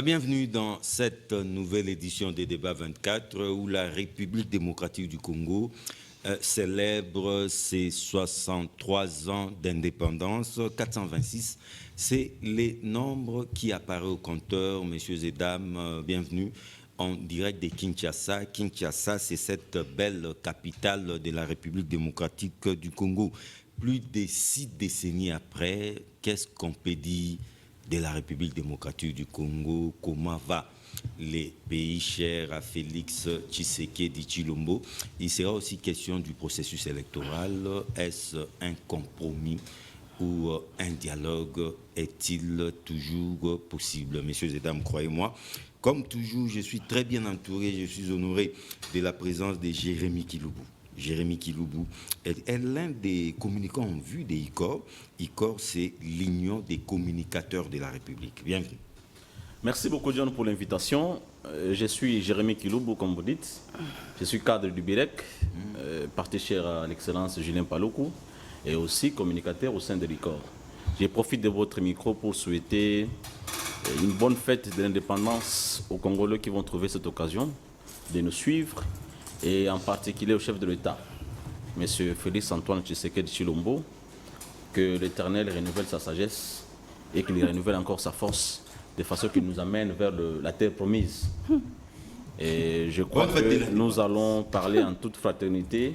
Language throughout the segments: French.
Bienvenue dans cette nouvelle édition des débats 24 où la République démocratique du Congo célèbre ses 63 ans d'indépendance. 426, c'est les nombres qui apparaissent au compteur. Messieurs et dames, bienvenue en direct de Kinshasa. Kinshasa, c'est cette belle capitale de la République démocratique du Congo. Plus de 6 décennies après, qu'est-ce qu'on peut dire de la République démocratique du Congo? Comment va les pays chers à Félix Tshisekedi Tshilombo? Il sera aussi question du processus électoral. Est-ce un compromis ou un dialogue est-il toujours possible? Messieurs et dames, croyez-moi, comme toujours, je suis très bien entouré, je suis honoré de la présence de Jérémy Kiloubou. Jérémy Kiloubou est l'un des communicants en vue de ICOR. ICOR, c'est l'Union des communicateurs de la République. Bienvenue. Merci beaucoup, John, pour l'invitation. Je suis Jérémy Kiloubou, comme vous dites. Je suis cadre du BIREC, parti cher à l'excellence Julien Paloukou, et aussi communicateur au sein de l'ICOR. Je profite de votre micro pour souhaiter une bonne fête de l'indépendance aux Congolais qui vont trouver cette occasion de nous suivre, et en particulier au chef de l'État, M. Félix Antoine Tshisekedi Tshilombo, que l'Éternel renouvelle sa sagesse et qu'il renouvelle encore sa force, de façon qu'il nous amène vers la terre promise. Et je crois que nous allons parler en toute fraternité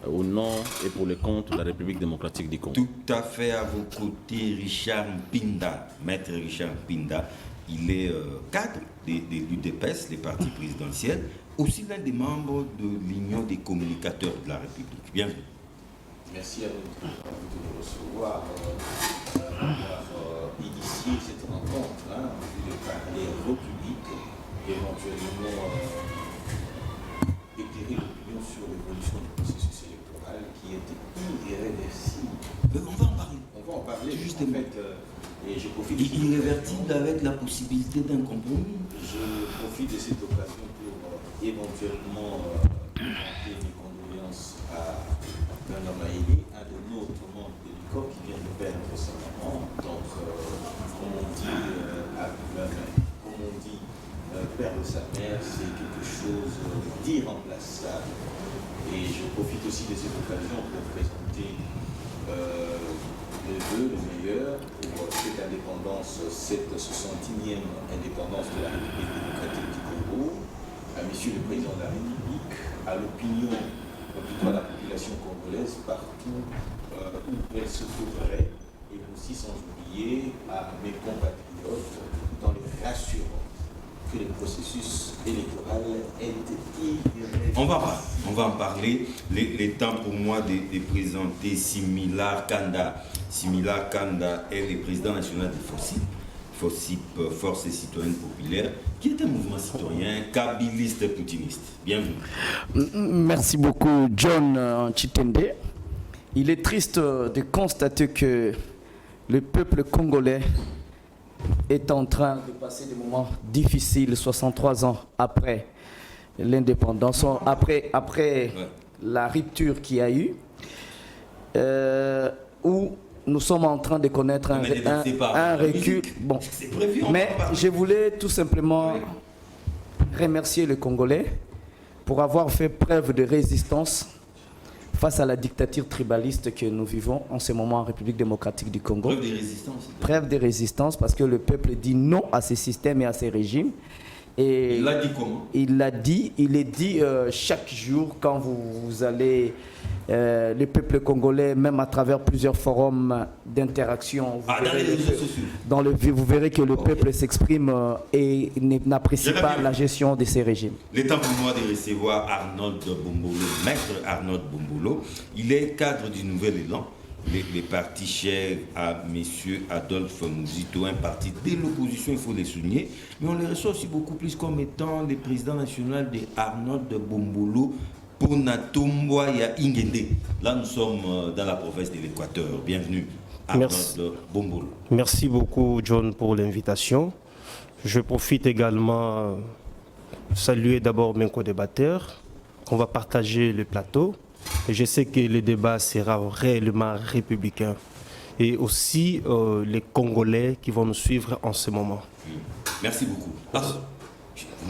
au nom et pour le compte de la République démocratique du Congo. Tout à fait à vos côtés, Richard Mpinda, maître Richard Mpinda. Il est cadre de l'UDPS, les partis présidentiels, aussi l'un des membres de l'Union des communicateurs de la République. Bienvenue. Merci à vous de recevoir, d'avoir initié cette rencontre, de parler au public, éventuellement éclairer l'opinion sur l'évolution du processus électoral qui est irréversible. On va en parler. On va en parler, justement. Et je profite irréversible avec la possibilité d'un compromis. Je profite de cette occasion pour éventuellement présenter mes condoléances à Mme Maïli, un de nos membres de l'ICOR qui vient de perdre sa maman. Donc, comme on dit, perdre sa mère, c'est quelque chose d'irremplaçable. Et je profite aussi de cette occasion pour présenter le vœu, le meilleur, pour cette indépendance, cette 61e indépendance de la République démocratique du Congo, à Monsieur le Président de la République, à l'opinion, plutôt à la population congolaise, partout où elle se trouverait, et aussi sans oublier à mes compatriotes, dans les rassurant que le processus électoral est irréversible. On va en parler. Les temps pour moi de présenter Simila Kanda. Simila Kanda est le président national de FOSIP, Force citoyenne populaire, qui est un mouvement citoyen kabiliste poutiniste. Bienvenue. Merci beaucoup, John Chitende. Il est triste de constater que le peuple congolais est en train de passer des moments difficiles 63 ans après l'indépendance, après la rupture qu'il y a eu, où nous sommes en train de connaître un recul. Bon. Mais je voulais tout simplement remercier les Congolais pour avoir fait preuve de résistance face à la dictature tribaliste que nous vivons en ce moment en République démocratique du Congo. Preuve de résistance. Preuve de résistance parce que le peuple dit non à ces systèmes et à ces régimes. Et il l'a dit comment? Il est dit chaque jour quand vous allez, le peuple congolais, même à travers plusieurs forums d'interaction, vous verrez que le peuple s'exprime et n'apprécie pas la gestion de ces régimes. Il est temps pour moi de recevoir Arnold Bombolo, maître Arnold Bombolo. Il est cadre du Nouvel Élan, les partis chers à M. Adolphe Mouzito, un parti de l'opposition, il faut les souligner, mais on les reçoit aussi beaucoup plus comme étant le président national de Arnold Bombolo pour Natomboya Ingende. Là, nous sommes dans la province de l'Équateur. Bienvenue, Arnold Bombolo. Merci beaucoup, John, pour l'invitation. Je profite également de saluer d'abord mes co-débatteurs, qu'on va partager le plateau. Et je sais que le débat sera réellement républicain. Et aussi les Congolais qui vont nous suivre en ce moment. Merci beaucoup.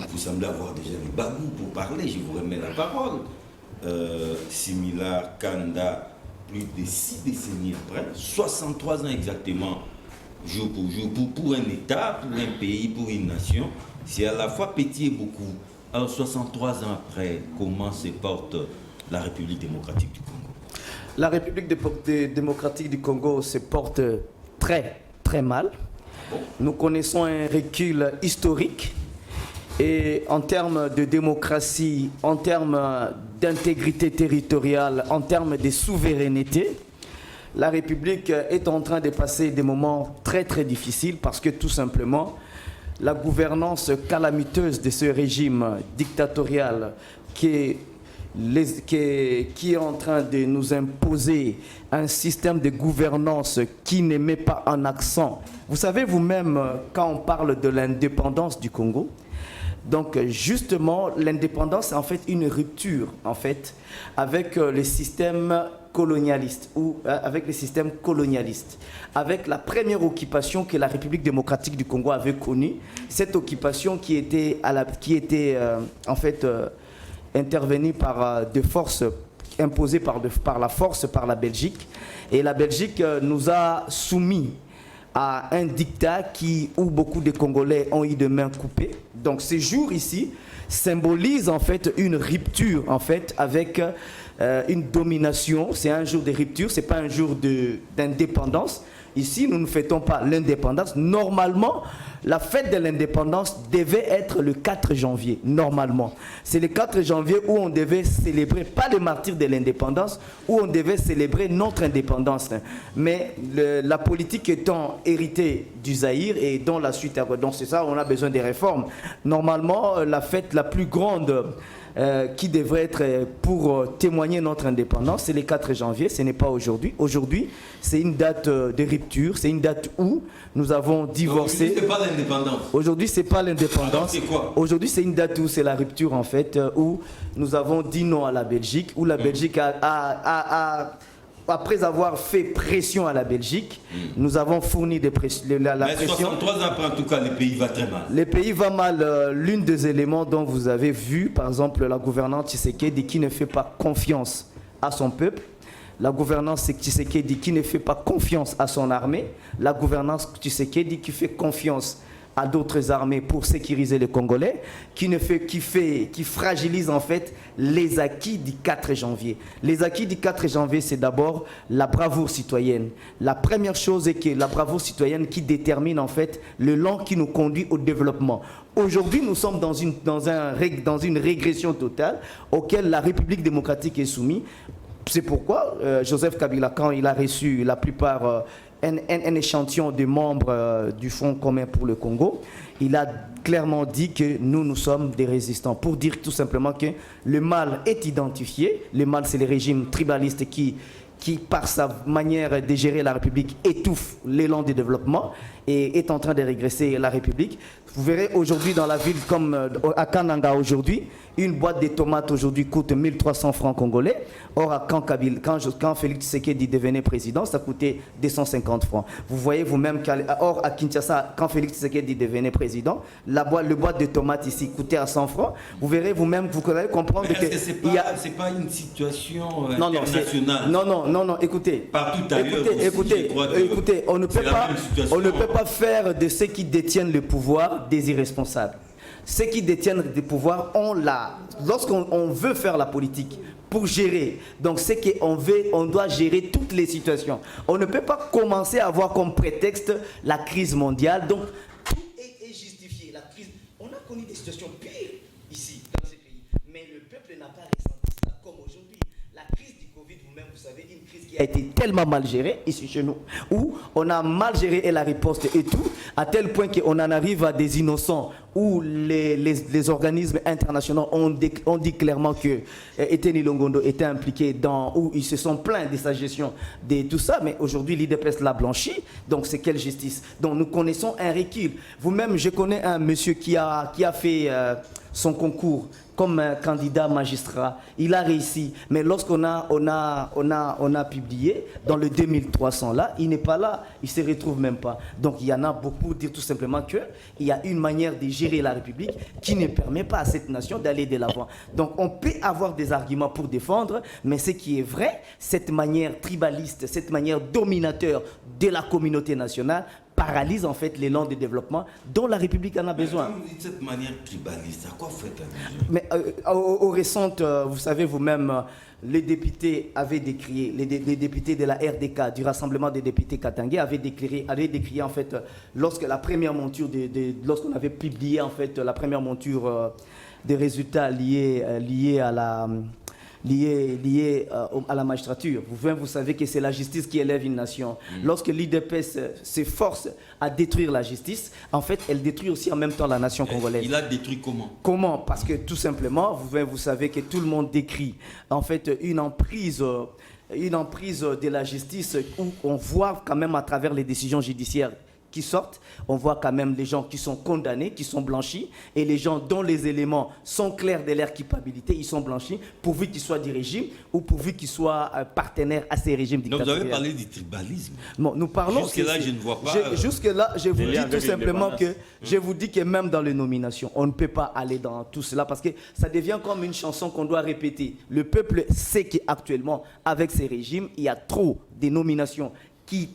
Vous semblez avoir déjà le bagou pour parler, je vous remets la parole. Simila Kanda, plus de 6 décennies après, 63 ans exactement, jour pour jour, pour un État, pour un pays, pour une nation, c'est à la fois petit et beaucoup. Alors 63 ans après, comment se porte la République démocratique du Congo? La République démocratique du Congo se porte très, très mal. Nous connaissons un recul historique et en termes de démocratie, en termes d'intégrité territoriale, en termes de souveraineté, la République est en train de passer des moments très, très difficiles parce que tout simplement, la gouvernance calamiteuse de ce régime dictatorial qui est en train de nous imposer un système de gouvernance qui ne met pas en accent. Vous savez vous-même, quand on parle de l'indépendance du Congo, donc justement, l'indépendance est en fait une rupture en fait, avec le système colonialiste ou avec les systèmes colonialistes. Avec la première occupation que la République démocratique du Congo avait connue, cette occupation qui était en fait intervenue par des forces imposées par la force par la Belgique. Et la Belgique nous a soumis à un dictat où beaucoup de Congolais ont eu de mains coupées. Donc ces jours ici symbolisent en fait une rupture en fait avec une domination. C'est un jour de rupture, c'est pas un jour d'indépendance. Ici, nous ne fêtons pas l'indépendance. Normalement, la fête de l'indépendance devait être le 4 janvier, normalement. C'est le 4 janvier où on devait célébrer, pas le martyr de l'indépendance, où on devait célébrer notre indépendance. Mais la politique étant héritée du Zaïre et dont la suite, donc c'est ça, on a besoin des réformes. Normalement, la fête la plus grande qui devrait être pour témoigner notre indépendance, c'est le 4 janvier, ce n'est pas aujourd'hui. Aujourd'hui, c'est une date de rupture, c'est une date où nous avons divorcé. Aujourd'hui, ce n'est pas l'indépendance. Aujourd'hui, ce n'est pas l'indépendance. C'est quoi? Aujourd'hui, c'est une date où c'est la rupture, en fait, où nous avons dit non à la Belgique, où la Belgique après avoir fait pression à la Belgique, nous avons fourni la pression. Mais 63 ans après, en tout cas, le pays va très mal. Le pays va mal. L'une des éléments dont vous avez vu, par exemple, la gouvernance Tshisekedi qui ne fait pas confiance à son peuple, la gouvernance Tshisekedi qui ne fait pas confiance à son armée, la gouvernance Tshisekedi qui fait confiance à d'autres armées pour sécuriser les Congolais, qui fragilise en fait les acquis du 4 janvier. Les acquis du 4 janvier, c'est d'abord la bravoure citoyenne. La première chose est que la bravoure citoyenne qui détermine en fait le long qui nous conduit au développement. Aujourd'hui, nous sommes dans une régression totale auquel la République démocratique est soumise. C'est pourquoi Joseph Kabila, quand il a reçu la plupart un échantillon de membres du Front commun pour le Congo, il a clairement dit que nous sommes des résistants. Pour dire tout simplement que le mal est identifié. Le mal, c'est le régime tribaliste qui, par sa manière de gérer la République, étouffe l'élan de développement et est en train de régresser la République. Vous verrez aujourd'hui dans la ville comme à Kananga aujourd'hui, une boîte de tomates aujourd'hui coûte 1300 francs congolais. Or, quand Félix Tshisekedi devenait président, ça coûtait 250 francs. Vous voyez vous-même qu'à Kinshasa, quand Félix Tshisekedi devenait président, le boîte de tomates ici coûtait à 100 francs. Vous verrez vous-même, vous allez comprendre que... C'est pas une situation internationale. Non, écoutez. Partout ailleurs écoutez, on ne peut pas faire de ceux qui détiennent le pouvoir des irresponsables. Ceux qui détiennent le pouvoir lorsqu'on veut faire la politique pour gérer, donc c'est qu'on doit gérer toutes les situations. On ne peut pas commencer à avoir comme prétexte la crise mondiale. Donc tout est justifié. La crise, on a connu des situations pires ici dans ce pays, mais le peuple n'a pas ressenti ça comme aujourd'hui. La crise du Covid, vous-même, vous savez, une crise qui a été tellement mal gérée ici chez nous, où on a mal géré la riposte et tout, à tel point qu'on en arrive à des innocents où les organismes internationaux ont dit clairement que Eteni Longondo était impliqué où ils se sont plaints de sa gestion de tout ça, mais aujourd'hui l'IDPS l'a blanchi, donc c'est quelle justice? Donc nous connaissons un recul. Vous-même, je connais un monsieur qui a fait son concours comme candidat magistrat. Il a réussi, mais lorsqu'on a publié dans le 2300 là, il n'est pas là, il se retrouve même pas. Donc il y en a beaucoup pour dire tout simplement que il y a une manière de gérer la République qui ne permet pas à cette nation d'aller de l'avant. Donc on peut avoir des arguments pour défendre, mais ce qui est vrai, cette manière tribaliste, cette manière dominateur de la communauté nationale paralyse en fait l'élan de développement dont la République en a besoin. Vous dites cette manière tribaliste, à quoi faites allusion? Mais aux récentes, vous savez vous-même, les députés avaient décrié, les députés de la RDK, du Rassemblement des députés katangais, avaient décrié en fait, lorsque la première monture, lorsqu'on avait publié en fait la première monture des résultats liés à la... lié à la magistrature. Vous savez que c'est la justice qui élève une nation. Lorsque l'IDPS s'efforce à détruire la justice, en fait, elle détruit aussi en même temps la nation congolaise. Il a détruit comment? Comment? Parce que tout simplement, vous savez que tout le monde décrit en fait une emprise de la justice où on voit quand même à travers les décisions judiciaires qui sortent, on voit quand même les gens qui sont condamnés, qui sont blanchis, et les gens dont les éléments sont clairs de leur culpabilité, ils sont blanchis, pourvu qu'ils soient du régime ou pourvu qu'ils soient partenaires à ces régimes dictatoriaux. Donc vous avez parlé du tribalisme. Bon, nous parlons... Jusque-là, je ne vois pas... Jusque-là, je vous dis tout simplement que... Je vous dis que même dans les nominations, on ne peut pas aller dans tout cela parce que ça devient comme une chanson qu'on doit répéter. Le peuple sait qu'actuellement, avec ces régimes, il y a trop de nominations qui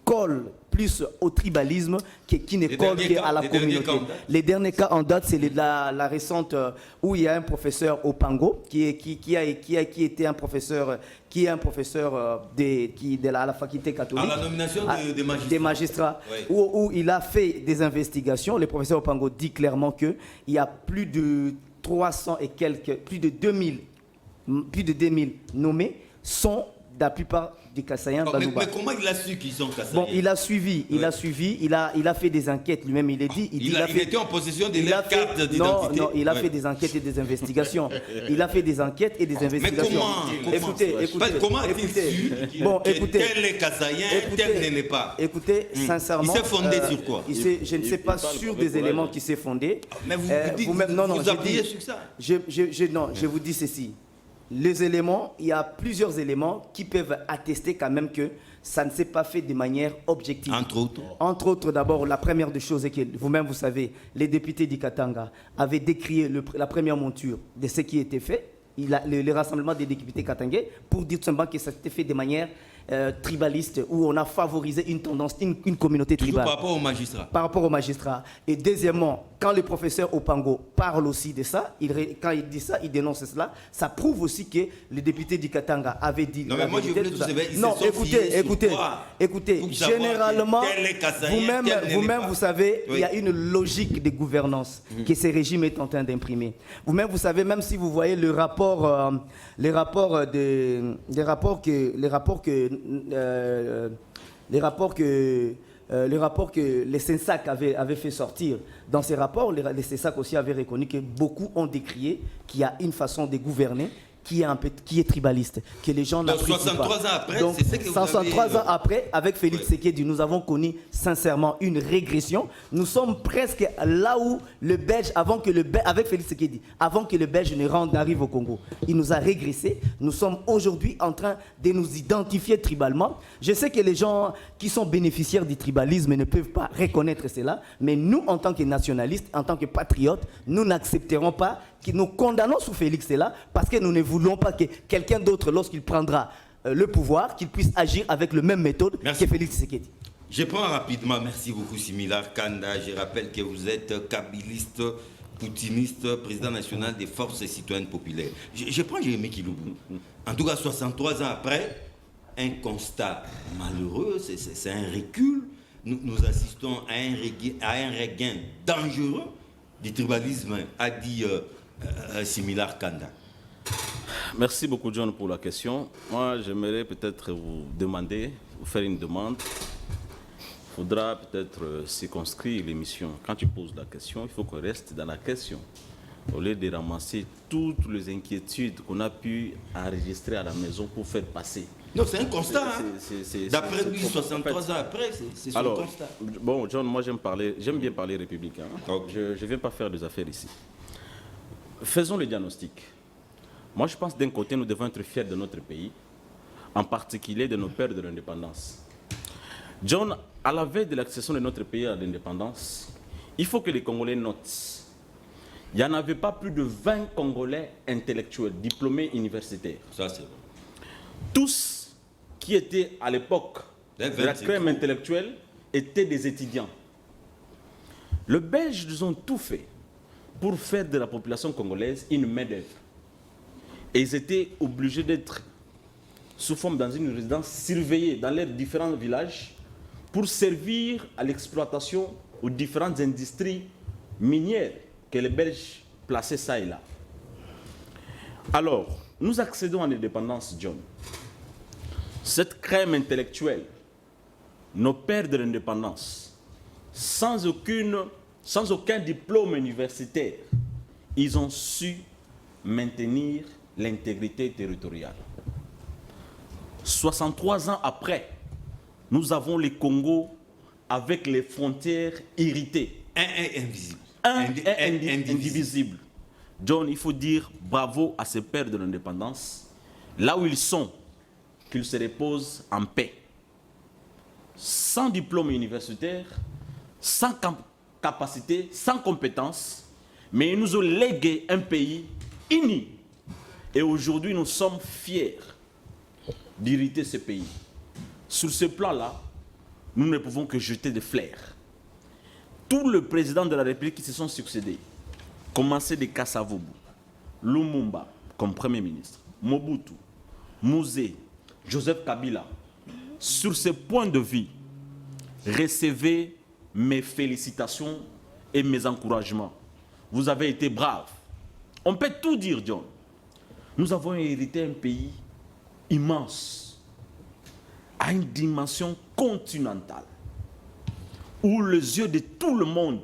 collent plus au tribalisme qui ne colle qu'à la communauté. Les derniers cas en date, c'est la récente où il y a un professeur au Pango qui était un professeur de la faculté catholique. À la nomination des magistrats. Des magistrats, oui. où il a fait des investigations. Le professeur Opango dit clairement qu'il y a plus de 300 et quelques, plus de 2000 nommés sont la plupart des Kassaïens Banouba. Mais comment il a su qu'ils sont Kassaïens? Bon, il a suivi, il a fait des enquêtes lui-même, il est dit. Il était en possession de leur carte d'identité. Non, il a fait des enquêtes et des investigations. Il a fait des enquêtes et des investigations. Mais écoutez, comment a-t-il su que tel est Kassaïen, tel ne l'est pas? Écoutez, sincèrement... Il s'est fondé sur quoi? Je ne sais pas sur des éléments qui s'est fondé. Mais vous appuyez sur ça? Non, je vous dis ceci. Les éléments, il y a plusieurs éléments qui peuvent attester quand même que ça ne s'est pas fait de manière objective. Entre autres, d'abord, la première des choses est que vous-même, vous savez, les députés d'Ikatanga avaient décrié la première monture de ce qui était fait, le rassemblement des députés katangais, pour dire tout simplement que ça s'était fait de manière tribaliste, où on a favorisé une tendance, une communauté tribale. Par rapport aux magistrats. Par rapport aux magistrats. Et deuxièmement, quand le professeur Opango parle aussi de ça, quand il dit ça, il dénonce cela, ça prouve aussi que les députés du Katanga avaient dit... Non, mais moi, je voulais tout savoir. Non, écoutez, généralement, vous-même, vous savez, il y a une logique de gouvernance que ces régimes est en train d'imprimer. Vous-même, vous savez, même si vous voyez les rapports que les Sensac avaient fait sortir. Dans ces rapports, les Sensac aussi avaient reconnu que beaucoup ont décrié qu'il y a une façon de gouverner qui est tribaliste, que les gens n'apprécient pas. 63 ans après, donc, c'est ce que vous 63 ans après, avec Félix Tshisekedi, nous avons connu sincèrement une régression. Nous sommes presque là où le Belge, avec Félix Tshisekedi, avant que le Belge n'arrive au Congo, il nous a régressé. Nous sommes aujourd'hui en train de nous identifier tribalement. Je sais que les gens qui sont bénéficiaires du tribalisme ne peuvent pas reconnaître cela, mais nous, en tant que nationalistes, en tant que patriotes, nous n'accepterons pas, nous condamnons sous Félix cela, parce que nous ne voulons pas que quelqu'un d'autre, lorsqu'il prendra le pouvoir, qu'il puisse agir avec la même méthode que Félix Tshisekedi. Je prends rapidement, merci beaucoup Similar Kanda. Je rappelle que vous êtes kabiliste, poutiniste, président national des forces citoyennes populaires. Je prends Jérémy Kiloubou. En tout cas, 63 ans après, un constat malheureux, c'est un recul. Nous assistons à un regain dangereux du tribalisme, a dit Similar Kanda. Merci beaucoup John pour la question. Moi j'aimerais peut-être vous faire une demande. faudra peut-être circonscrire l'émission. Quand tu poses la question, il faut qu'on reste dans la question. Au lieu de ramasser toutes les inquiétudes qu'on a pu enregistrer à la maison pour faire passer. Non, c'est un constat. D'après lui, c'est- 63 ans après, c'est son Alors, constat. bon, John, moi j'aime bien parler républicain. Ok. Je ne viens pas faire des affaires ici. Faisons le diagnostic. Moi, je pense d'un côté, nous devons être fiers de notre pays, en particulier de nos pères de l'indépendance. John, à la veille de l'accession de notre pays à l'indépendance, il faut que les Congolais notent. Il n'y en avait pas plus de 20 Congolais intellectuels, diplômés universitaires. Ça, c'est bon. Tous qui étaient à l'époque Les de la 20, c'est crème trop. intellectuelle étaient des étudiants. Les Belges, ils ont tout fait pour faire de la population congolaise une main-d'œuvre. Et ils étaient obligés d'être sous forme dans une résidence surveillée dans leurs différents villages pour servir à l'exploitation aux différentes industries minières que les Belges plaçaient ça et là. Alors, nous accédons à l'indépendance, John. Cette crème intellectuelle, nos pères de l'indépendance, sans aucun diplôme universitaire, ils ont su maintenir l'intégrité territoriale. 63 ans après, nous avons les Congo avec les frontières irritées. Invisible. Indivisible. John, il faut dire bravo à ces pères de l'indépendance, là où ils sont, qu'ils se reposent en paix. Sans diplôme universitaire, sans capacité, sans compétence, mais ils nous ont légué un pays uni. Et aujourd'hui, nous sommes fiers d'hériter ce pays. Sur ce plan-là, nous ne pouvons que jeter des fleurs. Tous les présidents de la République qui se sont succédés, commencé de Kasavubu, Lumumba comme Premier ministre, Mobutu, Mouzé, Joseph Kabila, sur ce point de vue, recevez mes félicitations et mes encouragements. Vous avez été braves. On peut tout dire, John. Nous avons hérité un pays immense, à une dimension continentale, où les yeux de tout le monde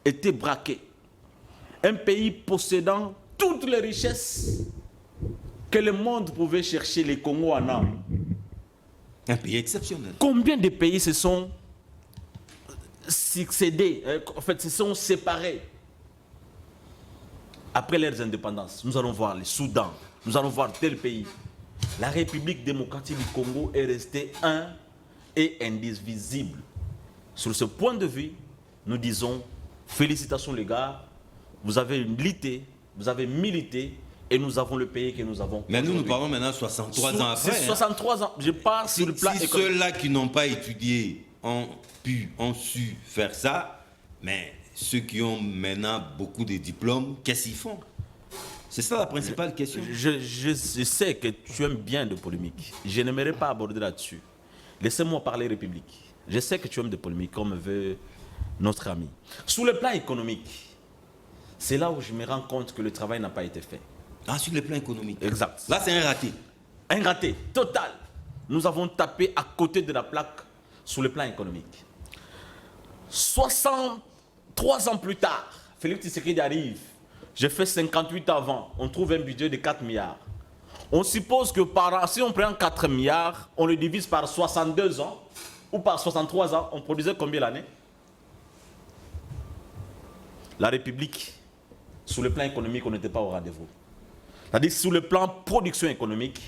étaient braqués. Un pays possédant toutes les richesses que le monde pouvait chercher, les Congo en âme. Un pays exceptionnel. Combien de pays se sont succédés, en fait, se sont séparés après leurs indépendances? Nous allons voir le Soudan, nous allons voir tel pays. La République démocratique du Congo est restée un et indivisible. Sur ce point de vue, nous disons félicitations les gars, vous avez lutté, vous avez milité et nous avons le pays que nous avons. Mais nous parlons maintenant 63 ans après. C'est 63 ans, je parle sur le plan Si économique. ceux-là qui n'ont pas étudié ont su faire ça, mais ceux qui ont maintenant beaucoup de diplômes, qu'est-ce qu'ils font? C'est ça la principale question. Je sais que tu aimes bien de polémiques. Je n'aimerais pas aborder là-dessus. Laissez-moi parler République. Je sais que tu aimes des polémiques, comme veut notre ami. Sur le plan économique, c'est là où je me rends compte que le travail n'a pas été fait. Ah, sur le plan économique. Exact. Là, c'est un raté. Un raté total. Nous avons tapé à côté de la plaque sur le plan économique. 63 ans plus tard, Félix Tshisekedi arrive. J'ai fait 58 avant. On trouve un budget de 4 milliards. On suppose que si on prend 4 milliards, on le divise par 62 ans ou par 63 ans, on produisait combien l'année? La République, sur le plan économique, on n'était pas au rendez-vous. C'est-à-dire sur le plan production économique,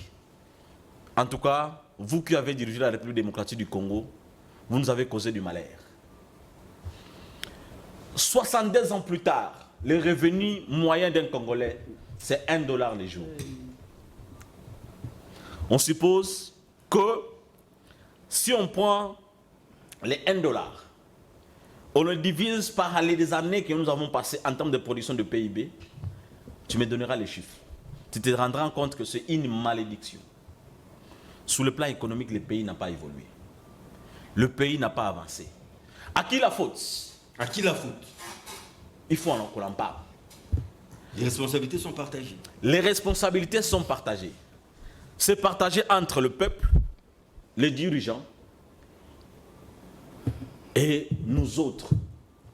en tout cas, vous qui avez dirigé la République démocratique du Congo, vous nous avez causé du malheur. 62 ans plus tard, le revenu moyen d'un Congolais, c'est $1 le jour. On suppose que si on prend les $1, on le divise par les années que nous avons passées en termes de production de PIB, tu me donneras les chiffres. Tu te rendras compte que c'est une malédiction. Sur le plan économique, le pays n'a pas évolué. Le pays n'a pas avancé. À qui la faute? À qui la faute? Il faut qu'on en parle. Les responsabilités sont partagées. Les responsabilités sont partagées. C'est partagé entre le peuple, les dirigeants Et nous autres,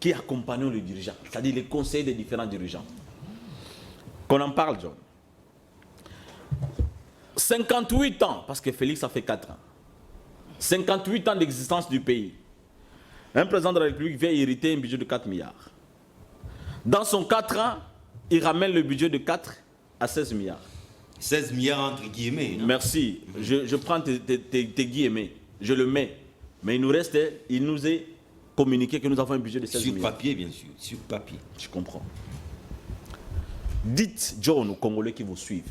qui accompagnons les dirigeants, c'est-à-dire les conseillers des différents dirigeants, qu'on en parle, John. 58 ans, parce que Félix a fait 4 ans. 58 ans d'existence du pays. Un président de la République vient hériter un budget de 4 milliards. Dans son 4 ans, il ramène le budget de 4 à 16 milliards. 16 milliards entre guillemets. Hein? Merci. Je prends tes guillemets. Je le mets. Mais il nous est communiqué que nous avons un budget de 16 milliards. Sur papier, bien sûr. Sur papier. Je comprends. Dites, John, aux Congolais qui vous suivent,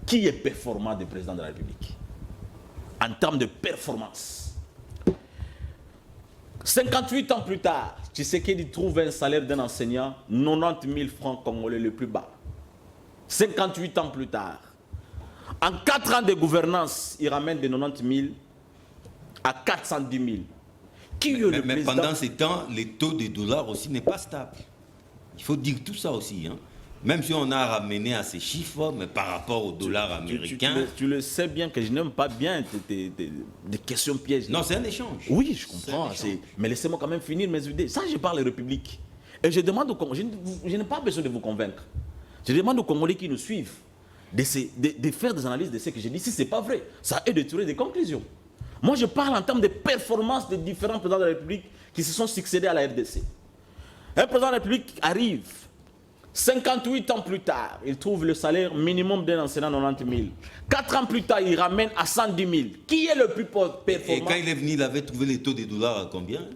qui est performant des présidents de la République en termes de performance. 58 ans plus tard, Tshisekedi trouve un salaire d'un enseignant 90 000 francs congolais le plus bas. 58 ans plus tard, en 4 ans de gouvernance, il ramène de 90 000 à 410 000. Mais pendant ces temps, le taux de dollar aussi n'est pas stable. Il faut dire tout ça aussi. Hein. Même si on a ramené à ces chiffres, mais par rapport au dollar américain... Tu le sais bien que je n'aime pas bien des questions pièges. Non, c'est un échange. Oui, je comprends. Mais laissez-moi quand même finir mes idées. Ça, je parle de République. Et je demande aux Congolais, je n'ai pas besoin de vous convaincre. Je demande aux Congolais qui nous suivent de faire des analyses de ce que je dis. Si ce n'est pas vrai, ça est de tirer des conclusions. Moi, je parle en termes de performance des différents présidents de la République qui se sont succédés à la RDC. Un président de la République arrive, 58 ans plus tard, il trouve le salaire minimum d'un enseignant 90 000. 4 ans plus tard, il ramène à 110 000. Qui est le plus performant? Et quand il est venu, il avait trouvé les taux de dollars à combien?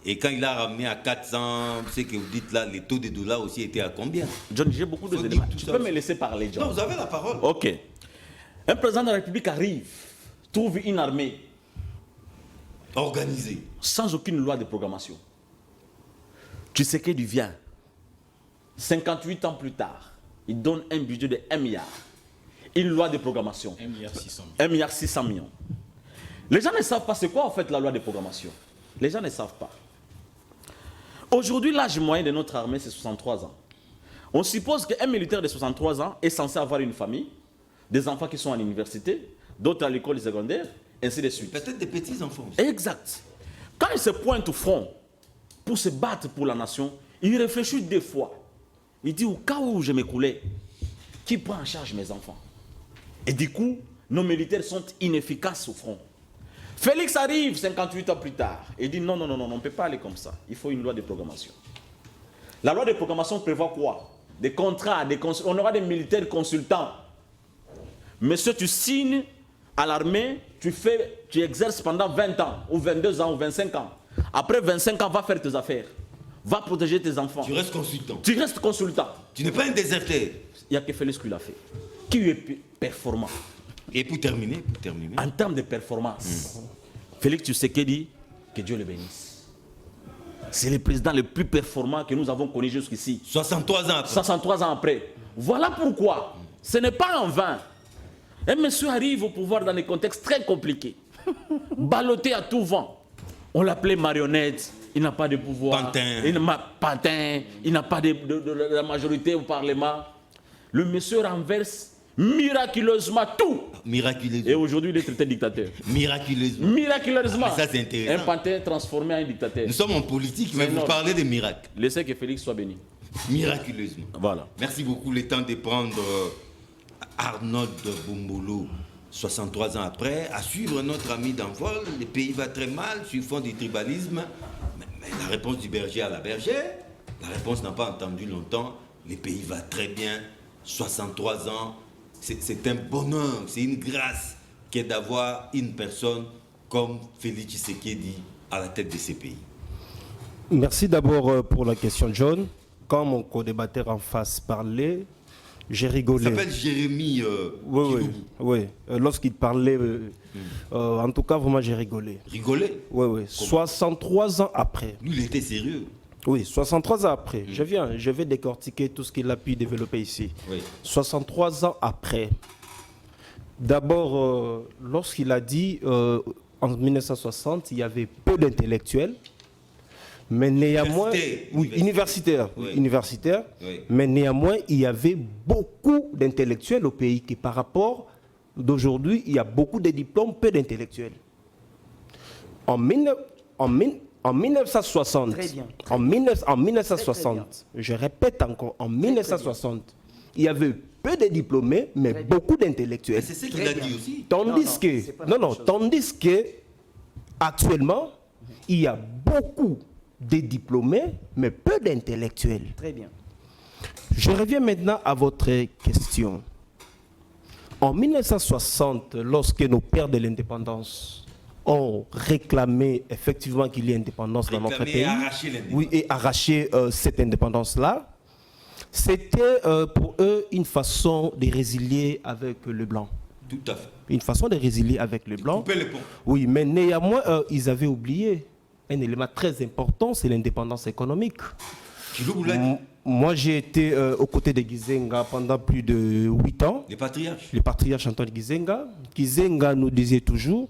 Et quand il a ramené à 400, ce que vous dites là, les taux de dollars aussi étaient à combien? John, j'ai beaucoup d'éléments. Tu peux me laisser parler, John? Non, vous avez la parole. Ok. Un président de la République arrive, trouve une armée organisée, sans aucune loi de programmation. Tshisekedi vient. 58 ans plus tard, il donne un budget de 1 milliard. Une loi de programmation. 1,6 milliard. 1,6 milliard. Les gens ne savent pas c'est quoi en fait la loi de programmation. Les gens ne savent pas. Aujourd'hui, l'âge moyen de notre armée, c'est 63 ans. On suppose qu'un militaire de 63 ans est censé avoir une famille, des enfants qui sont à l'université, d'autres à l'école secondaire, ainsi de suite. Peut-être des petits-enfants. Exact. Quand il se pointe au front pour se battre pour la nation, il réfléchit 2 fois. Il dit, au cas où je m'écoulais, qui prend en charge mes enfants? Et du coup, nos militaires sont inefficaces au front. Félix arrive 58 ans plus tard et dit, non, on ne peut pas aller comme ça. Il faut une loi de programmation. La loi de programmation prévoit quoi? Des contrats, on aura des militaires consultants. Monsieur, tu signes à l'armée, tu exerces pendant 20 ans, ou 22 ans, ou 25 ans. Après 25 ans, va faire tes affaires. Va protéger tes enfants. Tu restes consultant. Tu restes consultant. Tu n'es pas un déserteur. Il n'y a que Félix qui l'a fait. Qui est performant? Et pour terminer. En termes de performance, Félix Tshisekedi, que Dieu le bénisse. C'est le président le plus performant que nous avons connu jusqu'ici. 63 ans après. 63 ans après. Voilà pourquoi. Ce n'est pas en vain. Un monsieur arrive au pouvoir dans des contextes très compliqués. Ballotté à tout vent. On l'appelait marionnette. Il n'a pas de pouvoir. Pantin. Il n'a pas de la majorité au Parlement. Le monsieur renverse miraculeusement tout. Miraculeusement. Et aujourd'hui, il est traité de dictateur. Miraculeusement. Miraculeusement. Ça, c'est intéressant. Un pantin transformé en dictateur. Nous sommes en politique, mais vous parlez de miracles. Laissez que Félix soit béni. Miraculeusement. Voilà. Merci beaucoup. Le temps de prendre Arnaud Bombolo, 63 ans après, à suivre notre ami d'envol. Le pays va très mal sur fond du tribalisme. Mais la réponse du berger à la bergère, la réponse n'a pas entendu longtemps. Le pays va très bien. 63 ans. C'est un bonheur, c'est une grâce qu'est d'avoir une personne comme Félix Tshisekedi à la tête de ces pays. Merci d'abord pour la question, John. Quand mon co-débatteur en face parlait, j'ai rigolé. Il s'appelle Jérémy Oui. Lorsqu'il parlait, en tout cas, vraiment, j'ai rigolé. Rigolé? Oui. 63 ans après. Lui, il était sérieux. Oui, 63 ans après. Je vais décortiquer tout ce qu'il a pu développer ici. Oui. 63 ans après. D'abord, lorsqu'il a dit en 1960, il y avait peu d'intellectuels, mais néanmoins... Universitaires. Oui. Mais néanmoins, il y avait beaucoup d'intellectuels au pays qui, par rapport d'aujourd'hui, il y a beaucoup de diplômes, peu d'intellectuels. En En 1960, Très bien. en 1960, je répète encore, en 1960, il y avait peu de diplômés, mais beaucoup d'intellectuels. C'est ce qu'il a dit aussi. Tandis que actuellement, il y a beaucoup de diplômés, mais peu d'intellectuels. Très bien. Je reviens maintenant à votre question. En 1960, lorsque nos pères de l'indépendance ont réclamé effectivement qu'il y ait indépendance dans notre pays, et arraché cette indépendance-là, c'était pour eux une façon de résilier avec le blanc. Tout à fait. Une façon de résilier avec le blanc. Couper les ponts. Oui, mais néanmoins, ils avaient oublié un élément très important, c'est l'indépendance économique. Moi, j'ai été aux côtés de Gizenga pendant plus de 8 ans. Les patriarches. Le patriarche Antoine Gizenga. Gizenga nous disait toujours...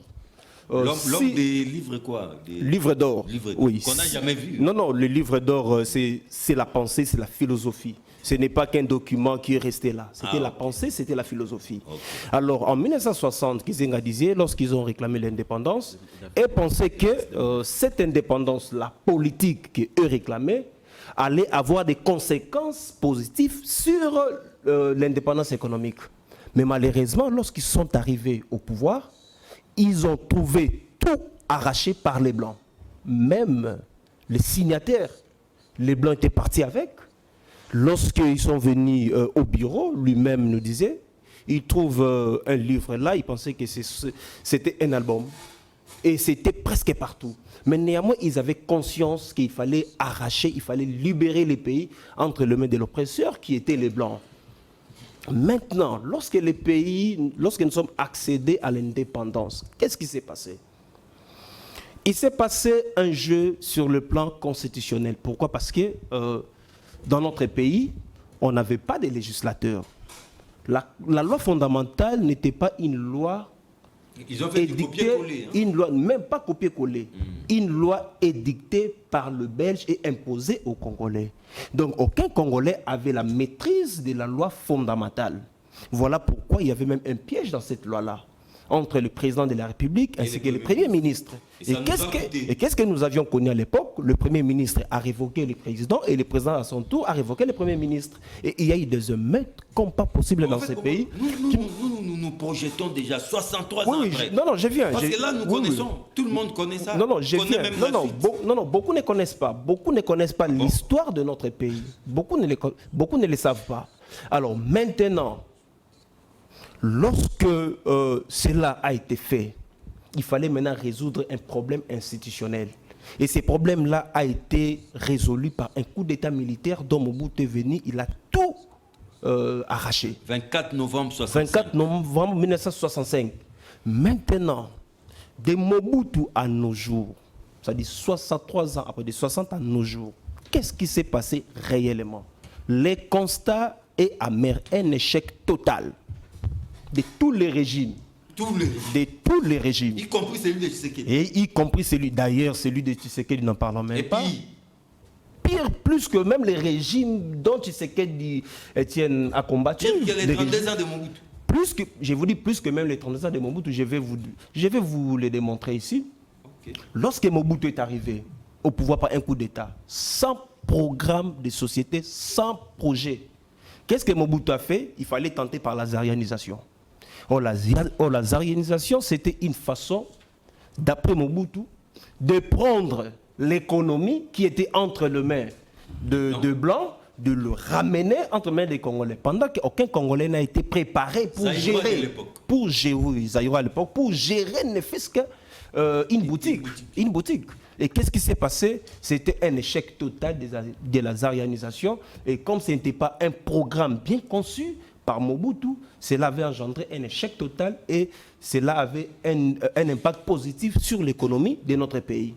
L'homme des livres quoi? Livres d'or. Oui. Qu'on n'a jamais vu. Non, le livre d'or, c'est la pensée, c'est la philosophie. Ce n'est pas qu'un document qui est resté là. C'était la pensée, c'était la philosophie. Okay. Alors, en 1960, Gizenga disait, lorsqu'ils ont réclamé l'indépendance, et pensaient que cette indépendance, la politique qu'eux réclamaient, allait avoir des conséquences positives sur l'indépendance économique. Mais malheureusement, lorsqu'ils sont arrivés au pouvoir, ils ont trouvé tout arraché par les Blancs. Même les signataires, les Blancs étaient partis avec. Lorsqu'ils sont venus au bureau, lui-même nous disait, il trouve un livre là, il pensait que c'était un album. Et c'était presque partout. Mais néanmoins, ils avaient conscience qu'il fallait arracher, il fallait libérer les pays entre les mains de l'oppresseur qui étaient les Blancs. Maintenant, lorsque nous sommes accédés à l'indépendance, qu'est-ce qui s'est passé? Il s'est passé un jeu sur le plan constitutionnel. Pourquoi? Parce que dans notre pays, on n'avait pas de législateurs. La loi fondamentale n'était pas une loi Ils ont fait du copier-coller. Une loi, même pas copier-coller, une loi édictée par le Belge et imposée aux Congolais. Donc aucun Congolais avait la maîtrise de la loi fondamentale. Voilà pourquoi il y avait même un piège dans cette loi-là, entre le président de la République ainsi que le Premier ministre. Et qu'est-ce que nous avions connu à l'époque? Le Premier ministre a révoqué le président et le président à son tour a révoqué le Premier ministre. Et il y a eu des émeutes comme pas possible dans ces pays. Nous projetons déjà 63 ans après. Non, je viens. Parce que là, nous connaissons. Tout le monde connaît ça. Non, je viens. Non, beaucoup ne connaissent pas. Beaucoup ne connaissent pas l'histoire de notre pays. Beaucoup ne le savent pas. Alors maintenant, lorsque cela a été fait, il fallait maintenant résoudre un problème institutionnel. Et ce problème-là a été résolu par un coup d'État militaire dont Mobutu est venu, il a tout arraché. 24 novembre 65. 24 novembre 1965. Maintenant, de Mobutu à nos jours, c'est-à-dire 63 ans après, de 60 à nos jours, qu'est-ce qui s'est passé réellement? Les constats est amer, un échec total de tous les régimes. De tous les régimes. Y compris celui de Tshisekedi. Et y compris celui, d'ailleurs, celui de Tshisekedi, n'en parlons même pas. Pire, plus que même les régimes dont Tshisekedi Etienne a combattu. Pire que les 32 ans de Mobutu. Plus que, je vous dis plus que même les 32 ans de Mobutu, je vais vous les démontrer ici. Okay. Lorsque Mobutu est arrivé au pouvoir par un coup d'État, sans programme de société, sans projet, qu'est-ce que Mobutu a fait? Il fallait tenter par la zarianisation. La zarianisation, c'était une façon, d'après Mobutu, de prendre l'économie qui était entre les mains de Blancs, de le ramener entre les mains des Congolais. Pendant qu'aucun Congolais n'a été préparé pour gérer, pour gérer ne fût-ce qu'une boutique. Et qu'est-ce qui s'est passé? C'était un échec total de la zarianisation. Et comme ce n'était pas un programme bien conçu par Mobutu, cela avait engendré un échec total et cela avait un impact positif sur l'économie de notre pays.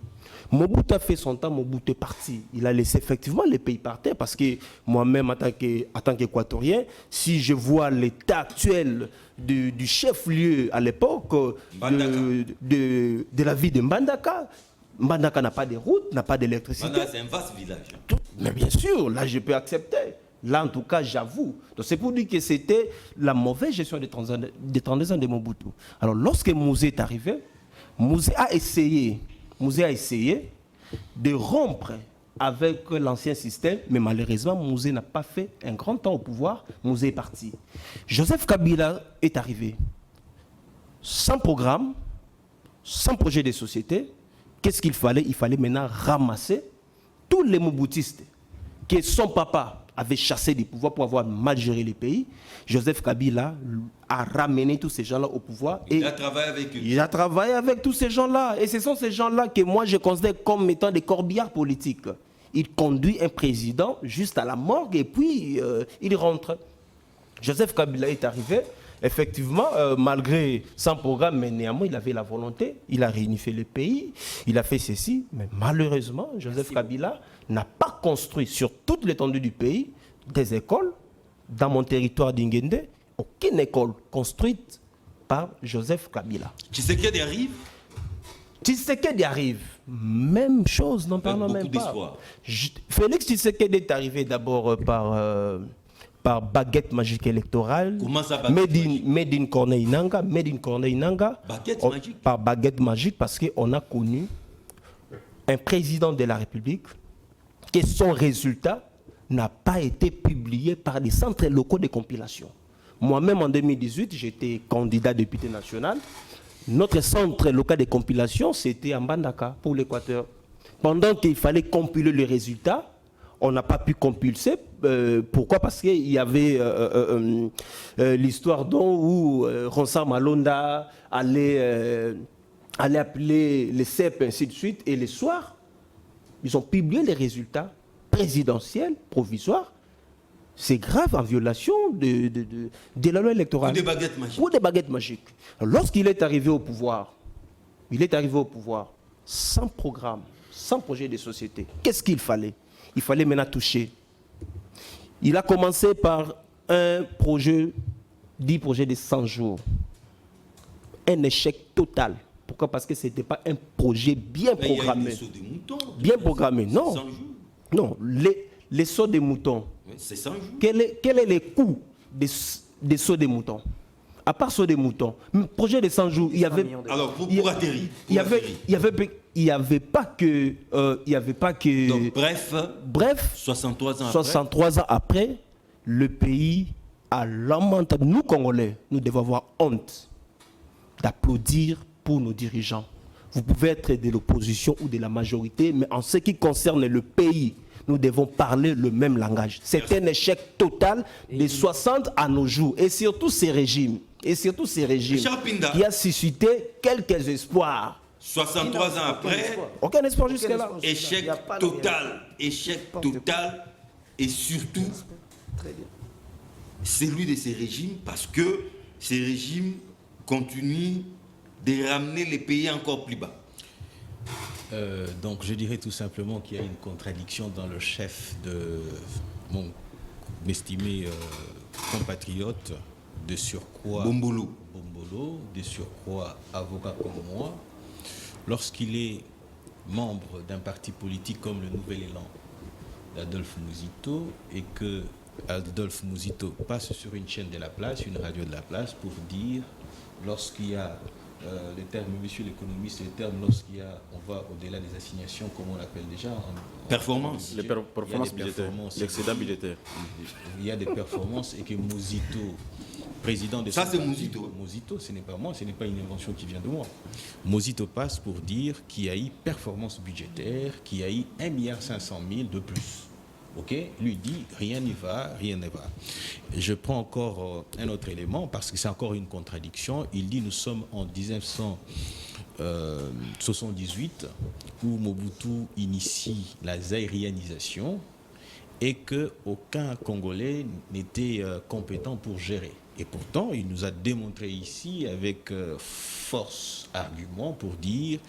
Mobutu a fait son temps, Mobutu est parti. Il a laissé effectivement les pays par terre parce que moi-même, en tant qu'Équatorien, si je vois l'état actuel du chef-lieu à l'époque de la ville de Mbandaka, Mbandaka n'a pas de route, n'a pas d'électricité. Mbandaka, c'est un vaste village. Mais bien sûr, là, je peux accepter. Là, en tout cas, j'avoue. Donc, c'est pour dire que c'était la mauvaise gestion des 32 ans de Mobutu. Alors, lorsque Mouzé est arrivé, Mouzé a essayé de rompre avec l'ancien système, mais malheureusement, Mouzé n'a pas fait un grand temps au pouvoir. Mouzé est parti. Joseph Kabila est arrivé. Sans programme, sans projet de société, qu'est-ce qu'il fallait? Il fallait maintenant ramasser tous les Mobutistes que son papa avait chassé du pouvoir pour avoir mal géré les pays. Joseph Kabila a ramené tous ces gens-là au pouvoir. Il a travaillé avec eux. Il a travaillé avec tous ces gens-là. Et ce sont ces gens-là que moi je considère comme étant des corbillards politiques. Il conduit un président juste à la morgue et puis il rentre. Joseph Kabila est arrivé. Effectivement, malgré sans programme, mais néanmoins, il avait la volonté, il a réunifié le pays, il a fait ceci, mais malheureusement, Joseph Kabila n'a pas construit sur toute l'étendue du pays des écoles. Dans mon territoire d'Ingende, aucune école construite par Joseph Kabila. Tshisekedi arrive. Tshisekedi arrive. Même chose, n'en parlons même pas. Félix Tshisekedi est arrivé d'abord par baguette magique électorale. Comment ça, baguette magique? Made in Corneille Nanga. Baguette magique? Par baguette magique, parce qu'on a connu un président de la République que son résultat n'a pas été publié par les centres locaux de compilation. Moi-même, en 2018, j'étais candidat député national. Notre centre local de compilation, c'était en Bandaka, pour l'Équateur. Pendant qu'il fallait compiler les résultats, on n'a pas pu compulser. Pourquoi? Parce qu'il y avait l'histoire où Ronsard Malonda allait appeler les CEP, ainsi de suite. Et le soir, ils ont publié les résultats présidentiels, provisoires. C'est grave, en violation de la loi électorale. Ou des baguettes magiques. Ou des baguettes magiques. Lorsqu'il est arrivé au pouvoir, sans programme, sans projet de société. Qu'est-ce qu'il fallait? Il fallait maintenant toucher. Il a commencé par un projet, dit projet de 100 jours. Un échec total. Pourquoi? Parce que ce n'était pas un projet bien programmé. Il y a des moutons. Bien programmé, non. 100 jours. Non, les sauts des moutons. Oui, c'est 100 jours. Quel est le coût des sauts des moutons? À part sauts des moutons, projet de 100 jours, il y avait... Alors, pour atterrir. Il n'y avait pas que... Donc, bref, 63 ans après, le pays a lamentablement... Nous, Congolais, nous devons avoir honte d'applaudir pour nos dirigeants. Vous pouvez être de l'opposition ou de la majorité, mais en ce qui concerne le pays, nous devons parler le même langage. C'est un échec total des 60 à nos jours. Et surtout ces régimes, qui a suscité quelques espoirs. 63 ans après, aucun espoir jusque-là. Échec total. Et surtout, celui de ces régimes, parce que ces régimes continuent de ramener les pays encore plus bas. Donc je dirais tout simplement qu'il y a une contradiction dans le chef de mon estimé compatriote, de surcroît Bombolo, de surcroît avocat comme moi, lorsqu'il est membre d'un parti politique comme le Nouvel Élan d'Adolphe Mouzito, et que Adolphe Mouzito passe sur une chaîne de la place, une radio de la place, pour dire, lorsqu'il y a le terme, monsieur l'économiste, le terme on va au-delà des assignations, comme on l'appelle déjà. Performance. Les performances budgétaires, l'excédent budgétaire. Il y a des performances et que Mouzito, président de... Ça, c'est Mouzito. Mouzito, ce n'est pas moi, ce n'est pas une invention qui vient de moi. Mouzito passe pour dire qu'il y a eu performance budgétaire, qu'il y a eu 1,5 milliard de plus. Ok, lui dit rien n'y va, rien ne va. Je prends encore un autre élément parce que c'est encore une contradiction. Il dit nous sommes en 1978 où Mobutu initie la zaïrianisation et qu'aucun Congolais n'était compétent pour gérer. Et pourtant, il nous a démontré ici avec force argument pour dire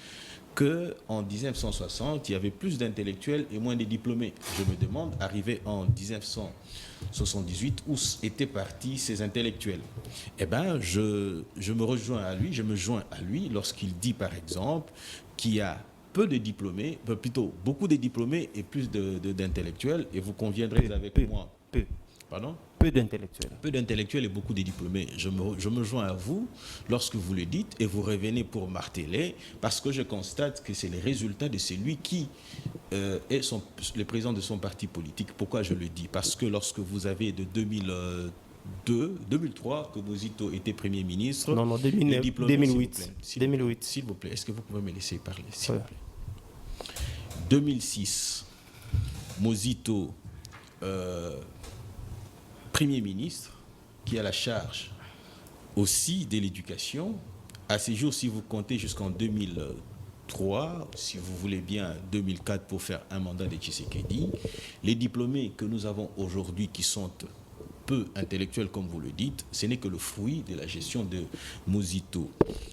qu'en 1960, il y avait plus d'intellectuels et moins de diplômés. Je me demande, arrivé en 1978, où étaient partis ces intellectuels? Eh bien, je me joins à lui lorsqu'il dit, par exemple, qu'il y a peu de diplômés, plutôt beaucoup de diplômés et plus d'intellectuels, et vous conviendrez avec moi. Peu. Pardon? peu d'intellectuels. Peu d'intellectuels et beaucoup de diplômés. Je me joins à vous lorsque vous le dites et vous revenez pour marteler parce que je constate que c'est les résultats de celui qui est le président de son parti politique. Pourquoi je le dis? Parce que lorsque vous avez de 2003 que Bozito était Premier ministre. Non, 2008. 2008. S'il vous plaît, est-ce que vous pouvez me laisser parler, s'il vous plaît? 2006, Bozito, Premier ministre, qui a la charge aussi de l'éducation. À ces jours, si vous comptez jusqu'en 2003, si vous voulez bien 2004 pour faire un mandat de Tshisekedi, les diplômés que nous avons aujourd'hui qui sont peu intellectuels comme vous le dites, ce n'est que le fruit de la gestion de Bozito.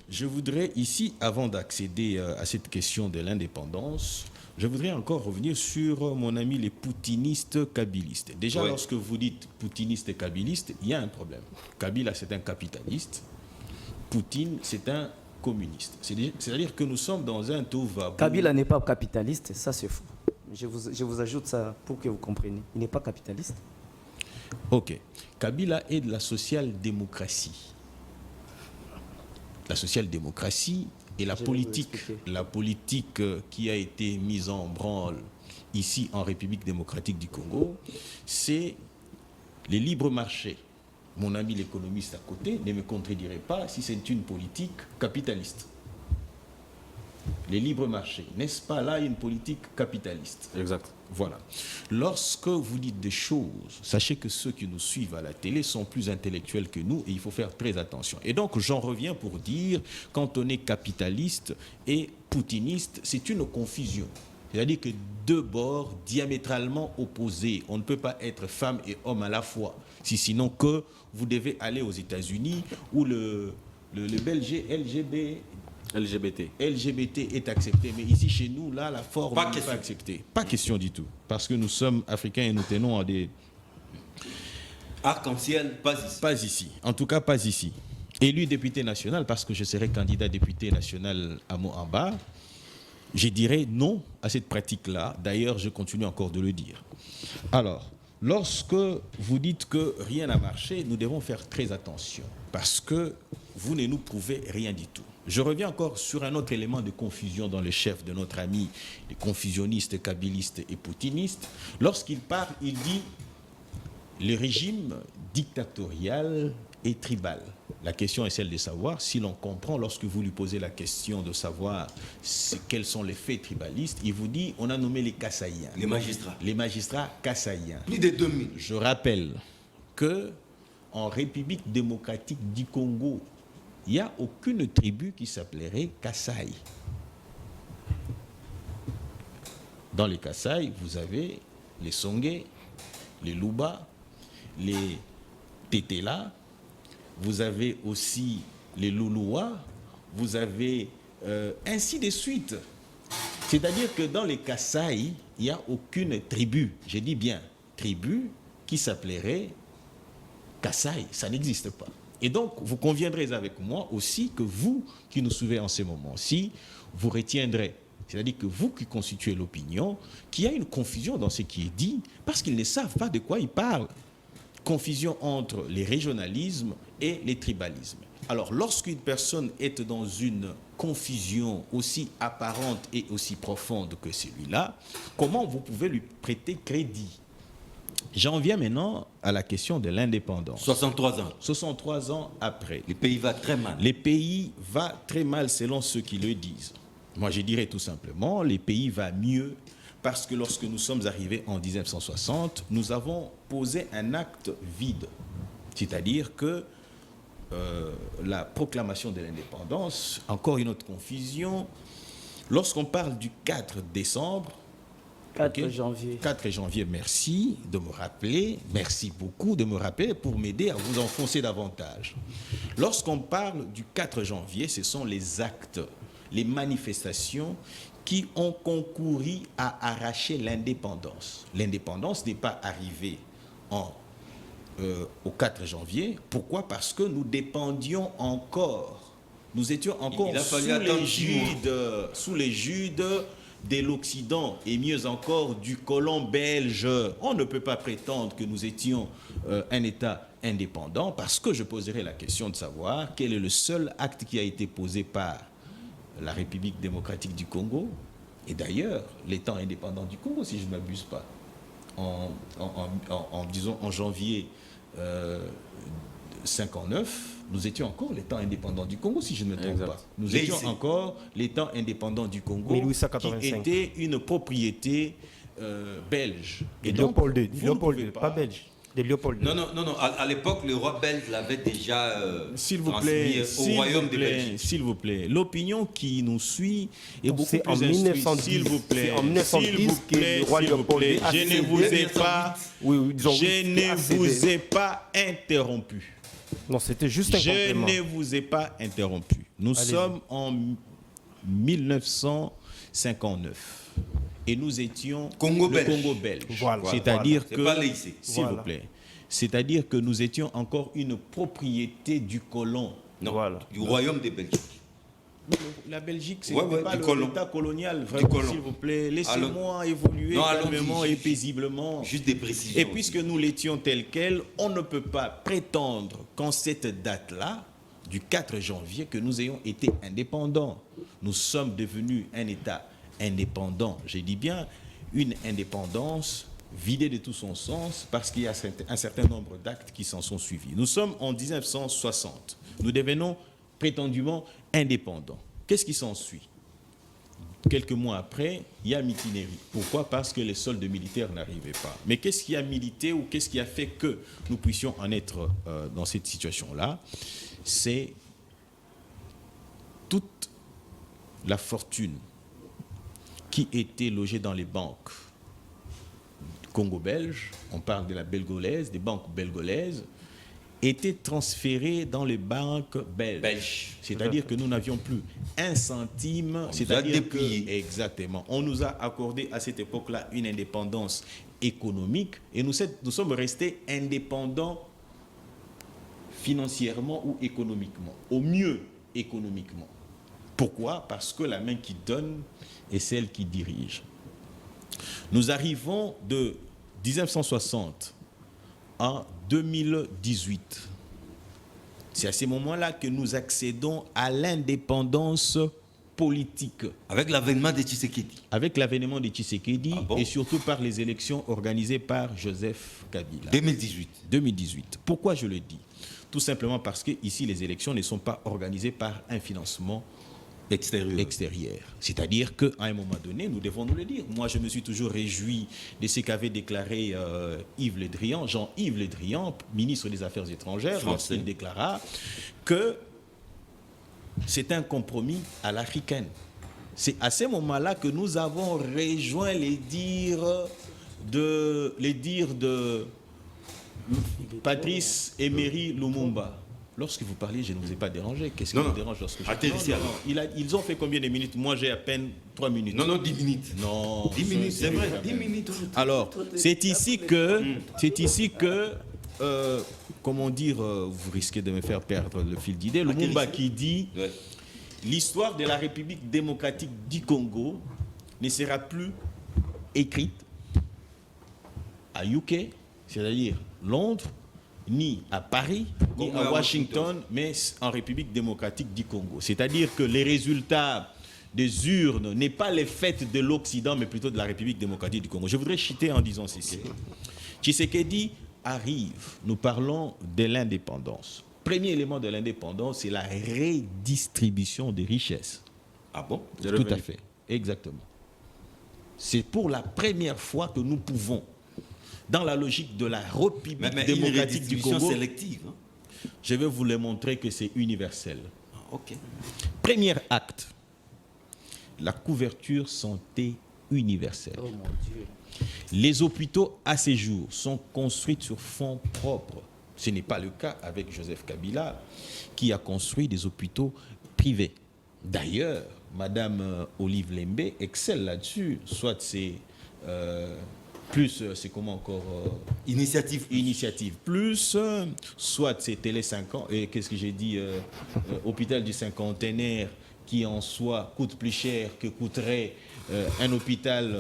Je voudrais ici, avant d'accéder à cette question de l'indépendance, je voudrais encore revenir sur mon ami les poutinistes kabylistes. Déjà, Oui. lorsque vous dites poutiniste et kabyliste, il y a un problème. Kabila, c'est un capitaliste. Poutine, c'est un communiste. C'est-à-dire que nous sommes dans un tohu-vabohu. Kabila n'est pas capitaliste, ça c'est faux. Je vous ajoute ça pour que vous compreniez. Il n'est pas capitaliste. Ok. Kabila est de la social-démocratie. La social-démocratie et Je vais vous expliquer. la politique qui a été mise en branle ici en République démocratique du Congo, c'est les libres marchés. Mon ami l'économiste à côté ne me contredirait pas si c'est une politique capitaliste. Les libres marchés, n'est-ce pas là une politique capitaliste? Exact. Voilà. Lorsque vous dites des choses, sachez que ceux qui nous suivent à la télé sont plus intellectuels que nous et il faut faire très attention. Et donc, j'en reviens pour dire, quand on est capitaliste et poutiniste, c'est une confusion. C'est-à-dire que deux bords diamétralement opposés. On ne peut pas être femme et homme à la fois. Sinon que vous devez aller aux États-Unis où le Belge LGBT est accepté, mais ici chez nous, là, la forme n'est pas acceptée. Pas question du tout, parce que nous sommes africains et nous tenons à des... Arc-en-ciel, pas ici. Pas ici, en tout cas pas ici. Élu député national, parce que je serai candidat député national à Moamba, je dirais non à cette pratique-là. D'ailleurs, je continue encore de le dire. Alors, lorsque vous dites que rien n'a marché, nous devons faire très attention, parce que vous ne nous prouvez rien du tout. Je reviens encore sur un autre élément de confusion dans le chef de notre ami, les confusionnistes, kabylistes et poutinistes. Lorsqu'il parle, il dit le régime dictatorial et tribal. La question est celle de savoir si l'on comprend, lorsque vous lui posez la question de savoir quels sont les faits tribalistes, il vous dit on a nommé les Kassaïens. Les magistrats. Les magistrats Kassaïens. Plus de 2000. Je rappelle que en République démocratique du Congo, il n'y a aucune tribu qui s'appellerait Kasaï. Dans les Kasaï, vous avez les Songé, les Luba, les Tetela, vous avez aussi les Luluwa, vous avez ainsi de suite. C'est-à-dire que dans les Kasaï, il n'y a aucune tribu, je dis bien tribu, qui s'appellerait Kasaï. Ça n'existe pas. Et donc, vous conviendrez avec moi aussi que vous qui nous suivez en ce moment-ci, vous retiendrez, c'est-à-dire que vous qui constituez l'opinion, qu'il y a une confusion dans ce qui est dit, parce qu'ils ne savent pas de quoi ils parlent. Confusion entre les régionalismes et les tribalismes. Alors, lorsqu'une personne est dans une confusion aussi apparente et aussi profonde que celui-là, comment vous pouvez lui prêter crédit? J'en viens maintenant à la question de l'indépendance. 63 ans. 63 ans après. Le pays va très mal. Les pays vont très mal selon ceux qui le disent. Moi, je dirais tout simplement, les pays vont mieux parce que lorsque nous sommes arrivés en 1960, nous avons posé un acte vide. C'est-à-dire que la proclamation de l'indépendance, encore une autre confusion, lorsqu'on parle du 4 décembre, 4 janvier. 4 janvier, merci de me rappeler, merci beaucoup de me rappeler pour m'aider à vous enfoncer davantage. Lorsqu'on parle du 4 janvier, ce sont les actes, les manifestations qui ont concouru à arracher l'indépendance. L'indépendance n'est pas arrivée au 4 janvier. Pourquoi? Parce que nous dépendions encore, nous étions encore sous l'égide de l'Occident et mieux encore du colon belge. On ne peut pas prétendre que nous étions un État indépendant parce que je poserai la question de savoir quel est le seul acte qui a été posé par la République démocratique du Congo et d'ailleurs l'État indépendant du Congo, si je ne m'abuse pas, disons en janvier 59, nous étions encore l'État indépendant du Congo, si je ne me trompe pas. Nous étions encore l'État indépendant du Congo, 1885. qui était une propriété belge. Et donc, Léopold II, vous ne Léopold II, pouvez pas belge. De Léopold II. Non. À l'époque, le roi belge l'avait déjà s'il vous transmis plaît, au royaume des Belges. s'il vous plaît, l'opinion qui nous suit est beaucoup C'est plus en instruite. 1910, S'il vous plaît, c'est en 1910 s'il vous que plaît, le roi s'il vous Léopold plaît, II a je ne cédé. vous ai pas, Oui, disons oui, je ne a cédé. vous ai pas interrompu. Non, c'était juste un Je complément. ne vous ai pas interrompu. Nous Allez-y. sommes en 1959 et nous étions Congo le belge. Congo belge. Voilà, C'est-à-dire C'est que, pas laïcé. s'il Voilà. vous plaît, c'est-à-dire que nous étions encore une propriété du colon. Non, Voilà. du royaume des Belges. La Belgique, c'est Ouais, pas du colon. l'État colonial, vraiment, colon. s'il vous plaît. Laissez-moi évoluer Non, allons-y, calmement et juste- paisiblement. Juste des précisions. Et puisque nous l'étions tel quel, on ne peut pas prétendre qu'en cette date-là, du 4 janvier, que nous ayons été indépendants. Nous sommes devenus un État indépendant. Je dis bien une indépendance vidée de tout son sens parce qu'il y a un certain nombre d'actes qui s'en sont suivis. Nous sommes en 1960. Nous devenons prétendument indépendants. Qu'est-ce qui s'ensuit ? Quelques mois après, il y a mutinerie. Pourquoi ? Parce que les soldes militaires n'arrivaient pas. Mais qu'est-ce qui a milité ou qu'est-ce qui a fait que nous puissions en être dans cette situation-là ? C'est toute la fortune qui était logée dans les banques congo-belges, on parle de la belgolaise, des banques belgolaises, était transférée dans les banques belges. C'est-à-dire que nous n'avions plus un centime. nous a C'est-à-dire que, dépouillés. exactement, on nous a accordé à cette époque-là une indépendance économique et nous sommes restés indépendants financièrement ou économiquement, au mieux économiquement. Pourquoi ? Parce que la main qui donne est celle qui dirige. Nous arrivons de 1960 en 2018. C'est à ce moment-là que nous accédons à l'indépendance politique. Avec l'avènement de Tshisekedi. Avec l'avènement de Tshisekedi Ah bon ? et surtout par les élections organisées par Joseph Kabila. 2018. 2018. Pourquoi je le dis ? Tout simplement parce que ici les élections ne sont pas organisées par un financement extérieur. C'est-à-dire qu'à un moment donné, nous devons nous le dire. Moi, je me suis toujours réjoui de ce qu'avait déclaré Yves Le Drian, Jean-Yves Le Drian, ministre des Affaires étrangères, Français. lorsqu'il déclara que c'est un compromis à l'africaine. C'est à ce moment-là que nous avons rejoint les dires de Patrice Emery Lumumba. Lorsque vous parliez, je ne vous ai pas dérangé. Qu'est-ce qui Non, vous non. dérange lorsque je Atterrissez Non, alors. non. Ils ont fait combien de minutes? Moi, j'ai à peine 3 minutes. Non, 10 minutes. Non. 10 minutes, c'est vrai. quand 10 même. minutes. Alors, c'est ici que, comment dire, vous risquez de me faire perdre le fil d'idée. Lumumba qui dit Ouais. l'histoire de la République démocratique du Congo ne sera plus écrite à UK, c'est-à-dire Londres, ni à Paris, ni Congo à à Washington, mais en République démocratique du Congo. C'est-à-dire que les résultats des urnes n'est pas les faits de l'Occident, mais plutôt de la République démocratique du Congo. Je voudrais chuter en disant ceci. Tshisekedi arrive, nous parlons de l'indépendance. Premier élément de l'indépendance, c'est la redistribution des richesses. Ah bon? Tout à fait, exactement. C'est pour la première fois que nous pouvons, dans la logique de la République Mais démocratique du Congo, sélective. Hein? je vais vous le montrer que c'est universel. Ah, ok. Premier acte, la couverture santé universelle. Oh mon Dieu. Les hôpitaux à ces jours sont construits sur fonds propres. Ce n'est pas le cas avec Joseph Kabila, qui a construit des hôpitaux privés. D'ailleurs, Madame Olive Lembe excelle là-dessus. Soit c'est c'est comment encore Initiative Plus, soit c'est Télé 50, et qu'est-ce que j'ai dit, Hôpital du Cinquantenaire qui en soi coûte plus cher que coûterait un hôpital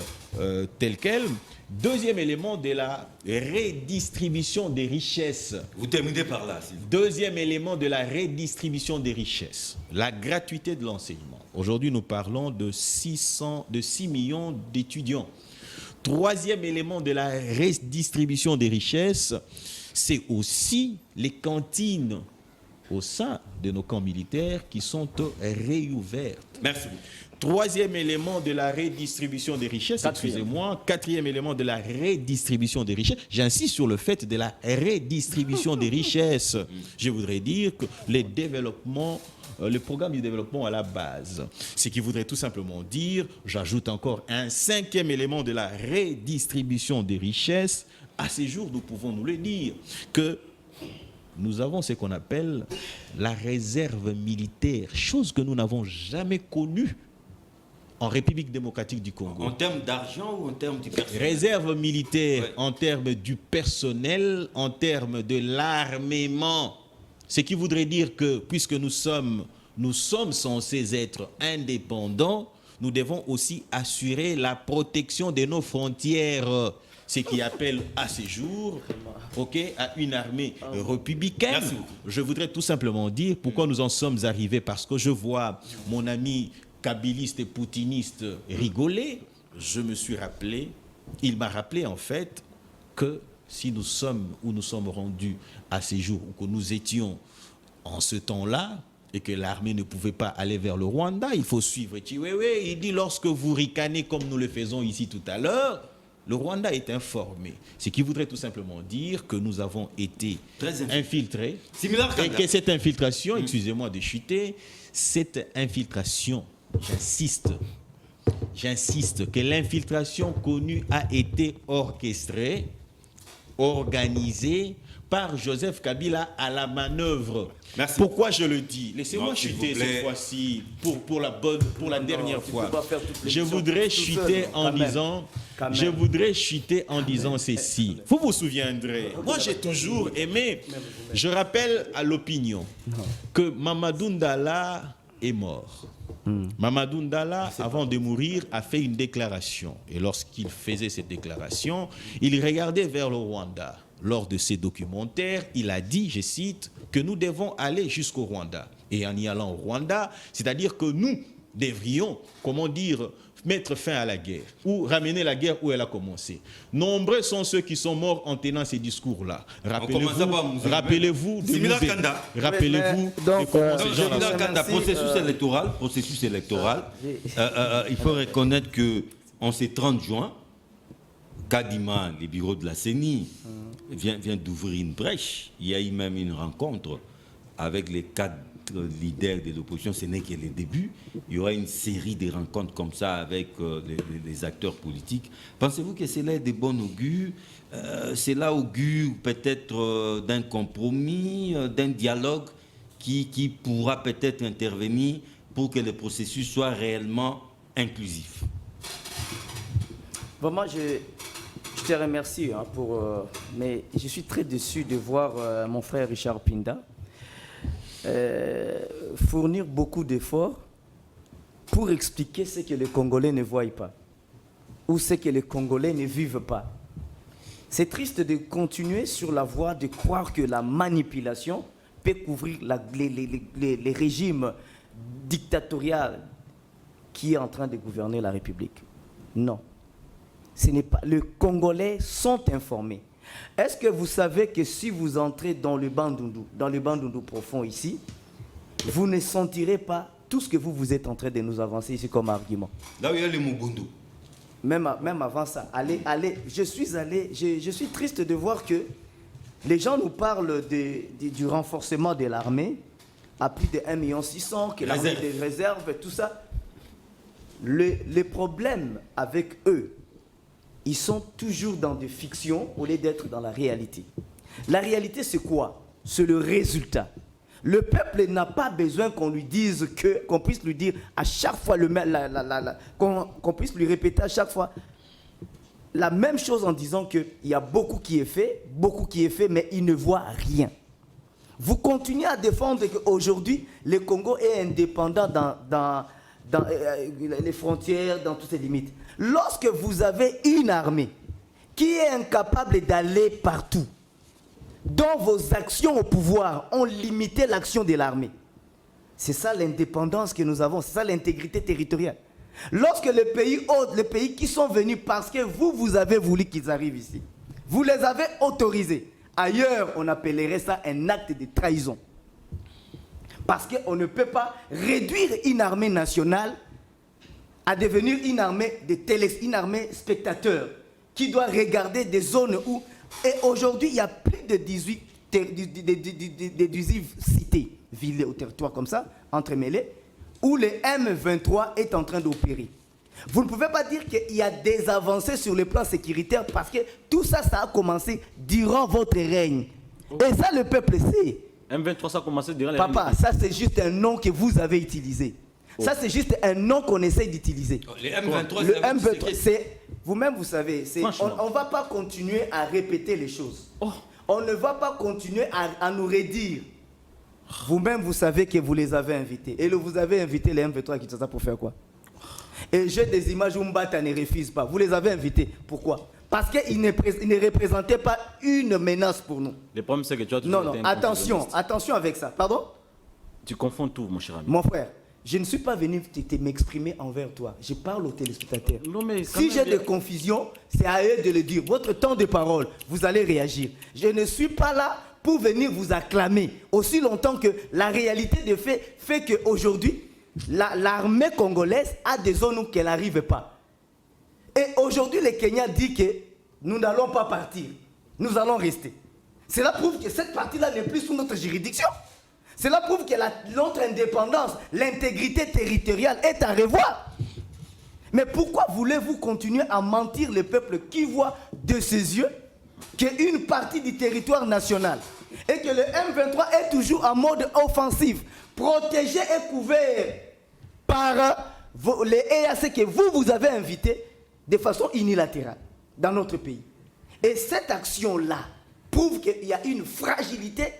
tel quel. Deuxième élément de la redistribution des richesses. Vous terminez par là. Deuxième élément de la redistribution des richesses, la gratuité de l'enseignement. Aujourd'hui, nous parlons de 6 millions d'étudiants. Troisième élément de la redistribution des richesses, c'est aussi les cantines au sein de nos camps militaires qui sont réouvertes. Merci beaucoup. Troisième élément de la redistribution des richesses, excusez-moi, quatrième élément de la redistribution des richesses, j'insiste sur le fait de la redistribution des richesses. Je voudrais dire que le programme du développement à la base, ce qui voudrait tout simplement dire, j'ajoute encore un cinquième élément de la redistribution des richesses, à ces jours nous pouvons nous le dire, que nous avons ce qu'on appelle la réserve militaire, chose que nous n'avons jamais connue en République démocratique du Congo. En termes d'argent ou en termes du personnel? Réserve militaire, ouais. En termes du personnel, en termes de l'armement. Ce qui voudrait dire que, puisque nous sommes censés être indépendants, nous devons aussi assurer la protection de nos frontières. Ce qui appelle à ces jours, à une armée républicaine. Je voudrais tout simplement dire pourquoi nous en sommes arrivés, parce que je vois mon ami kabiliste et poutiniste rigoler. Je me suis rappelé, il m'a rappelé en fait que si nous sommes où nous sommes rendus à ces jours, où que nous étions en ce temps-là, et que l'armée ne pouvait pas aller vers le Rwanda, il faut suivre Chiwewe. Il dit, lorsque vous ricanez comme nous le faisons ici tout à l'heure, le Rwanda est informé. Ce qui voudrait tout simplement dire que nous avons été infiltrés. Et que cette infiltration, excusez-moi de chuter, cette infiltration, j'insiste, que l'infiltration connue a été orchestrée, organisée par Joseph Kabila à la manœuvre. Merci. Pourquoi je le dis? Laissez-moi chuter cette fois-ci pour la dernière fois. Je voudrais chuter en disant ceci. Vous vous souviendrez, moi j'ai toujours aimé, je rappelle à l'opinion que Mamadou Ndala est mort. Mamadou Ndala, avant de mourir, a fait une déclaration. Et lorsqu'il faisait cette déclaration, il regardait vers le Rwanda. Lors de ses documentaires, il a dit, je cite, que nous devons aller jusqu'au Rwanda. Et en y allant au Rwanda, c'est-à-dire que nous devrions, mettre fin à la guerre ou ramener la guerre où elle a commencé. Nombreux sont ceux qui sont morts en tenant ces discours-là. Rappelez-vous de processus électoral. Il faut reconnaître qu'en ces 30 juin, Kadima, les bureaux de la CENI, vient d'ouvrir une brèche. Il y a eu même une rencontre avec les 4 leaders de l'opposition. Ce n'est que le début. Il y aura une série de rencontres comme ça avec les acteurs politiques. Pensez-vous que cela est de bon augure? Cela augure peut-être d'un compromis, d'un dialogue qui pourra peut-être intervenir pour que le processus soit réellement inclusif? Vraiment, je te remercie mais je suis très déçu de voir mon frère Richard Pinda fournir beaucoup d'efforts pour expliquer ce que les Congolais ne voient pas ou ce que les Congolais ne vivent pas. C'est triste de continuer sur la voie de croire que la manipulation peut couvrir les régimes dictatoriaux qui est en train de gouverner la République. Non. Ce n'est pas. Les Congolais sont informés. Est-ce que vous savez que si vous entrez dans le Bandundu profond ici, vous ne sentirez pas tout ce que vous êtes en train de nous avancer ici comme argument? Là où il y a le Mubundu. Même avant ça, je suis triste de voir que les gens nous parlent du renforcement de l'armée à plus de 1,6 million, que l'armée des réserves, tout ça. Le problème avec eux, ils sont toujours dans des fictions au lieu d'être dans la réalité. La réalité, c'est quoi? C'est le résultat. Le peuple n'a pas besoin qu'on lui dise qu'on puisse lui dire à chaque fois qu'on puisse lui répéter à chaque fois la même chose en disant qu'il y a beaucoup qui est fait, mais il ne voit rien. Vous continuez à défendre qu'aujourd'hui, le Congo est indépendant dans les frontières, dans toutes ses limites. Lorsque vous avez une armée qui est incapable d'aller partout, dont vos actions au pouvoir ont limité l'action de l'armée, c'est ça l'indépendance que nous avons, c'est ça l'intégrité territoriale. Lorsque les pays qui sont venus parce que vous avez voulu qu'ils arrivent ici, vous les avez autorisés. Ailleurs, on appellerait ça un acte de trahison. Parce qu'on ne peut pas réduire une armée nationale à devenir une armée une armée spectateur qui doit regarder des zones où... Et aujourd'hui, il y a plus de 18 cités, villes au territoire comme ça, entremêlées, où le M23 est en train d'opérer. Vous ne pouvez pas dire qu'il y a des avancées sur le plan sécuritaire parce que tout ça, ça a commencé durant votre règne. Et ça, le peuple sait. M23, ça a commencé durant les... Papa, ça c'est juste un nom que vous avez utilisé. Ça c'est juste un nom qu'on essaie d'utiliser. Les M23, le M23, c'est... Vous-même, vous savez, on ne va pas continuer à répéter les choses. On ne va pas continuer à nous redire. Vous-même, vous savez que vous les avez invités. Et vous avez invité les M23 à Kinshasa pour faire quoi? Et j'ai des images où Mbata ne refuse pas. Vous les avez invités. Pourquoi? Parce qu'ils ne représentaient pas une menace pour nous. Le problème, c'est que tu as toujours Non, été un attention confusionniste. avec ça. Pardon? Tu confonds tout, mon cher ami. Mon frère, je ne suis pas venu m'exprimer envers toi. Je parle aux téléspectateurs. Non, mais Si j'ai des confusions, c'est à eux de le dire. Votre temps de parole, vous allez réagir. Je ne suis pas là pour venir vous acclamer. Aussi longtemps que la réalité des faits fait qu'aujourd'hui, l'armée congolaise a des zones où elle n'arrive pas. Et aujourd'hui, le Kenya dit que nous n'allons pas partir. Nous allons rester. Cela prouve que cette partie-là n'est plus sous notre juridiction. Cela prouve que notre indépendance, l'intégrité territoriale est à revoir. Mais pourquoi voulez-vous continuer à mentir le peuple qui voit de ses yeux qu'une partie du territoire national et que le M23 est toujours en mode offensif, protégé et couvert par les EAC que vous avez invités de façon unilatérale dans notre pays. Et cette action-là prouve qu'il y a une fragilité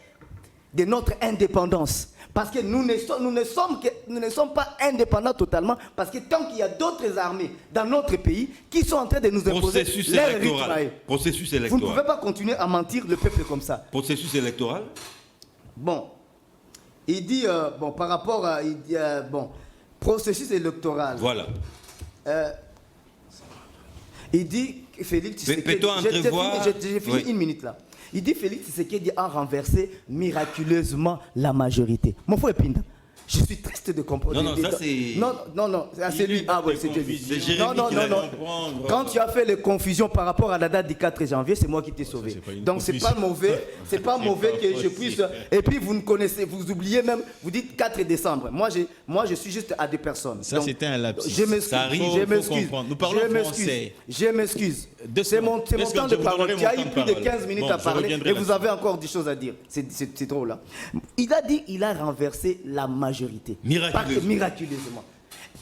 de notre indépendance. Parce que nous ne sommes pas indépendants totalement, parce que tant qu'il y a d'autres armées dans notre pays qui sont en train de nous imposer leur rythme. Processus électoral. Vous ne pouvez pas continuer à mentir le peuple comme ça. Processus électoral. Bon, il dit, par rapport à... processus électoral. Voilà. Il dit, Félix Tshisekedi... J'ai fini une minute là. Il dit Félix Tshisekedi a renversé miraculeusement la majorité. Mon frère Pinda, je suis triste de comprendre. Non, ça c'est... Non, c'est lui. Ah ouais, c'est lui. Non. Quand tu as fait les confusions par rapport à la date du 4 janvier, c'est moi qui t'ai sauvé. Donc c'est pas mauvais que je puisse... Et puis vous ne connaissez, vous oubliez même, vous dites 4 décembre. Moi je suis juste à des personnes. Ça c'était un lapsus. Je m'excuse. Nous parlons français. Je m'excuse. C'est mon temps de parole. Tu as eu plus de 15 minutes à parler et vous avez encore des choses à dire. C'est drôle là. Il a dit il a renversé la majorité. Miraculeusement.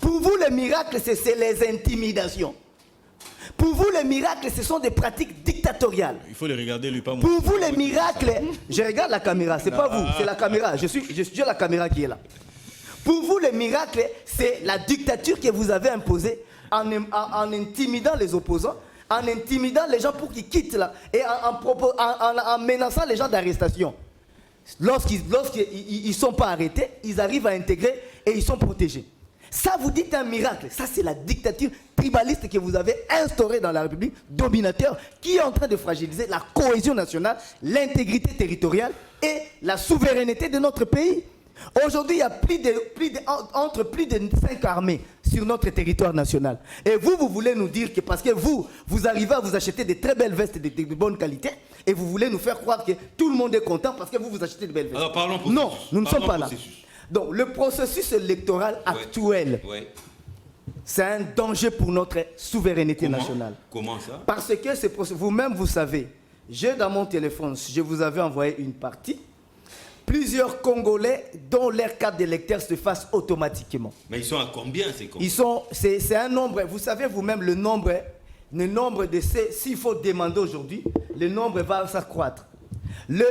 Pour vous, le miracle, c'est les intimidations. Pour vous, les miracles, ce sont des pratiques dictatoriales. Il faut les regarder, lui, pas moi. Pour vous, les miracles, je regarde la caméra, c'est pas vous, c'est la caméra. Je suis la caméra qui est là. Pour vous, les miracles, c'est la dictature que vous avez imposée en intimidant les opposants, en intimidant les gens pour qu'ils quittent là, et en menaçant les gens d'arrestation. Lorsqu'ils ne sont pas arrêtés, ils arrivent à intégrer et ils sont protégés. Ça, vous dites un miracle. Ça, c'est la dictature tribaliste que vous avez instaurée dans la République dominateur qui est en train de fragiliser la cohésion nationale, l'intégrité territoriale et la souveraineté de notre pays. Aujourd'hui, il y a entre plus de 5 armées sur notre territoire national. Et vous voulez nous dire que parce que vous arrivez à vous acheter de très belles vestes de bonne qualité et vous voulez nous faire croire que tout le monde est content parce que vous achetez de belles vestes. Alors parlons processus. Non, nous ne sommes pas là. Donc le processus électoral actuel, c'est un danger pour notre souveraineté nationale. Comment ça? Parce que vous-même, vous savez, j'ai dans mon téléphone, je vous avais envoyé une partie. Plusieurs Congolais dont leur carte d'électeur se fasse automatiquement. Mais ils sont à combien ces Congolais? C'est un nombre, vous savez vous-même le nombre de ces, s'il faut demander aujourd'hui, le nombre va s'accroître. Le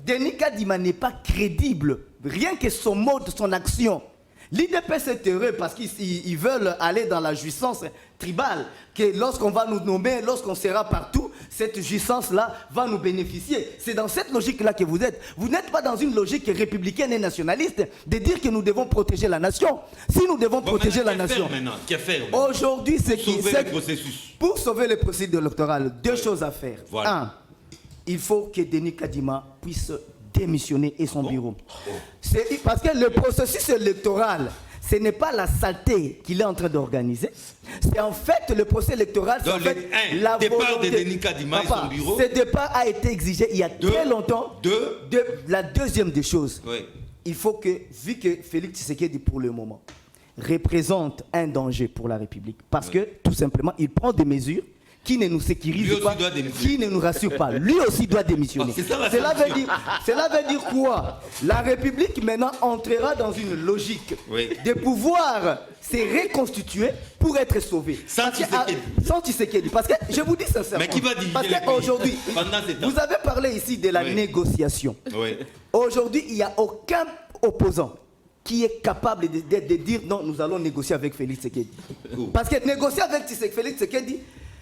Denis Kadima n'est pas crédible. Rien que son mode, son action. L'IDPS est heureux parce qu'ils veulent aller dans la jouissance tribale. Que lorsqu'on va nous nommer, lorsqu'on sera partout, cette jouissance-là va nous bénéficier. C'est dans cette logique-là que vous êtes. Vous n'êtes pas dans une logique républicaine et nationaliste de dire que nous devons protéger la nation. Si nous devons protéger la nation. Aujourd'hui, c'est qui pour sauver le processus électoral, deux choses à faire. Voilà. Un, il faut que Denis Kadima puisse démissionner et son bureau. Parce que le processus électoral, ce n'est pas la saleté qu'il est en train d'organiser. C'est en fait le processus électoral. Donc, la départ de Denis Kadima et son bureau. Ce départ a été exigé il y a très longtemps. La deuxième des choses, oui. Il faut que, vu que Félix Tshisekedi pour le moment représente un danger pour la République, parce que tout simplement il prend des mesures qui ne nous sécurise pas, qui ne nous rassure pas. Lui aussi doit démissionner. Cela veut dire quoi? La République maintenant entrera dans une logique de pouvoir se reconstituer pour être sauvée. Sans Tshisekedi. Parce que je vous dis sincèrement. Mais qui va diriger parce qu'aujourd'hui, vous avez parlé ici de la négociation. Oui. Aujourd'hui, il n'y a aucun opposant qui est capable de dire non, nous allons négocier avec Félix Tshisekedi. Parce que négocier avec Félix Tshisekedi,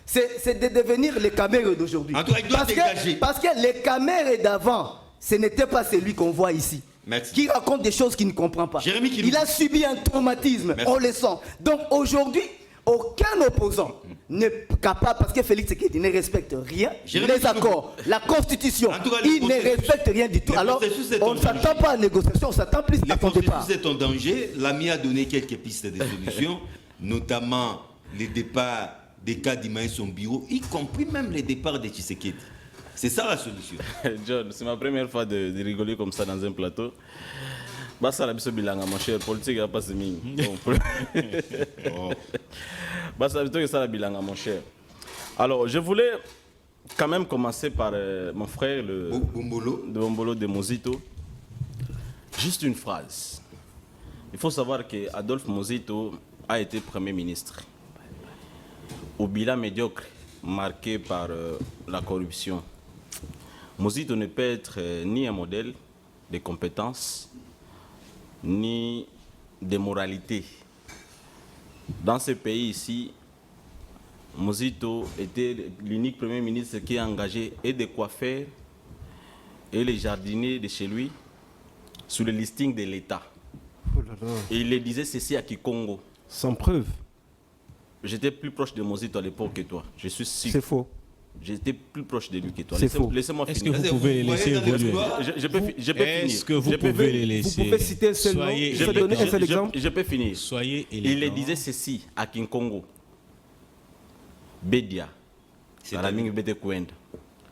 c'est de devenir les Camérés d'aujourd'hui. Parce que les Camérés d'avant, ce n'était pas celui qu'on voit ici. Merci. Qui raconte des choses qu'il ne comprend pas. Il a subi un traumatisme, on le sent. Donc aujourd'hui, aucun opposant n'est capable, parce que Félix Tshisekedi ne respecte rien, les accords, la constitution, il ne respecte rien du tout. Alors, on ne s'attend pas à la négociation, on s'attend plus à ton départ. C'est un danger. L'AMI a donné quelques pistes de solutions, notamment les départs des Kadima et son bureau, y compris même les départs de Tshisekedi. C'est ça la solution. John, c'est ma première fois de rigoler comme ça dans un plateau. Bah ça la biso bilanga mon cher, politique a pas semi. Bah ça veut dire que ça la bilanga mon cher. Alors, je voulais quand même commencer par mon frère le Bombolo de Mozito. Juste une phrase. Il faut savoir que Adolphe Mozito a été Premier ministre. Au bilan médiocre marqué par la corruption. Mozito ne peut être ni un modèle de compétences, ni de moralité. Dans ce pays ici, Mozito était l'unique Premier ministre qui a engagé et des coiffeurs et les jardiniers de chez lui sur le listing de l'État. Oh là là. Et il le disait ceci à Kikongo. Sans preuve. J'étais plus proche de Mozito à l'époque que toi. Je suis sûr. C'est faux. J'étais plus proche de lui que toi. C'est faux. Laissez-moi Est-ce que finir. vous pouvez les laisser évoluer? Je peux finir. Est-ce que vous pouvez les laisser? Vous pouvez citer un seul nom, donner un seul exemple. Je peux finir. Soyez Il élégant. le disait ceci à Kinkongo. Bédia. C'est la mingue Bété Kouenda.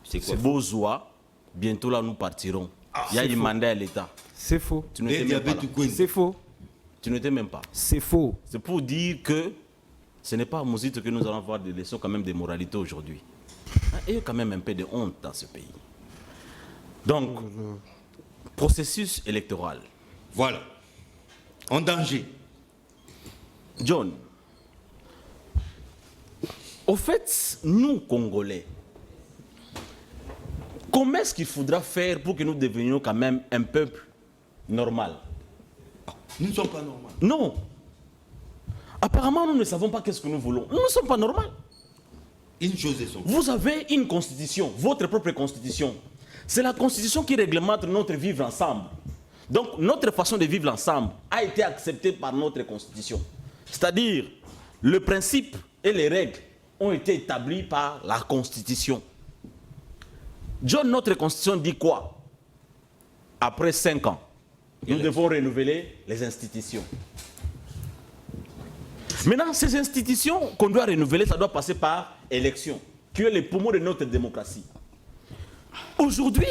C'est Bozoa. Bientôt là, nous partirons. Il y a un mandat à l'État. C'est faux. Tu n'étais même pas là. C'est faux. Tu n'étais même pas. C'est faux. C'est pour dire que ce n'est pas à Mozito que nous allons avoir des leçons quand même de moralité aujourd'hui. Il y a quand même un peu de honte dans ce pays. Donc, processus électoral. Voilà. En danger. John, au fait, nous, Congolais, comment est-ce qu'il faudra faire pour que nous devenions quand même un peuple normal? Nous ne sommes pas normaux. Non. Apparemment, nous ne savons pas qu'est-ce que nous voulons. Nous ne sommes pas normaux. Une chose est son. Vous avez une constitution, votre propre constitution. C'est la constitution qui réglemente notre vivre ensemble. Donc, notre façon de vivre ensemble a été acceptée par notre constitution. C'est-à-dire, le principe et les règles ont été établis par la constitution. John, notre constitution dit quoi? Après 5 ans, nous devons renouveler les institutions. Maintenant, ces institutions qu'on doit renouveler, ça doit passer par élection, qui est le poumon de notre démocratie. Aujourd'hui,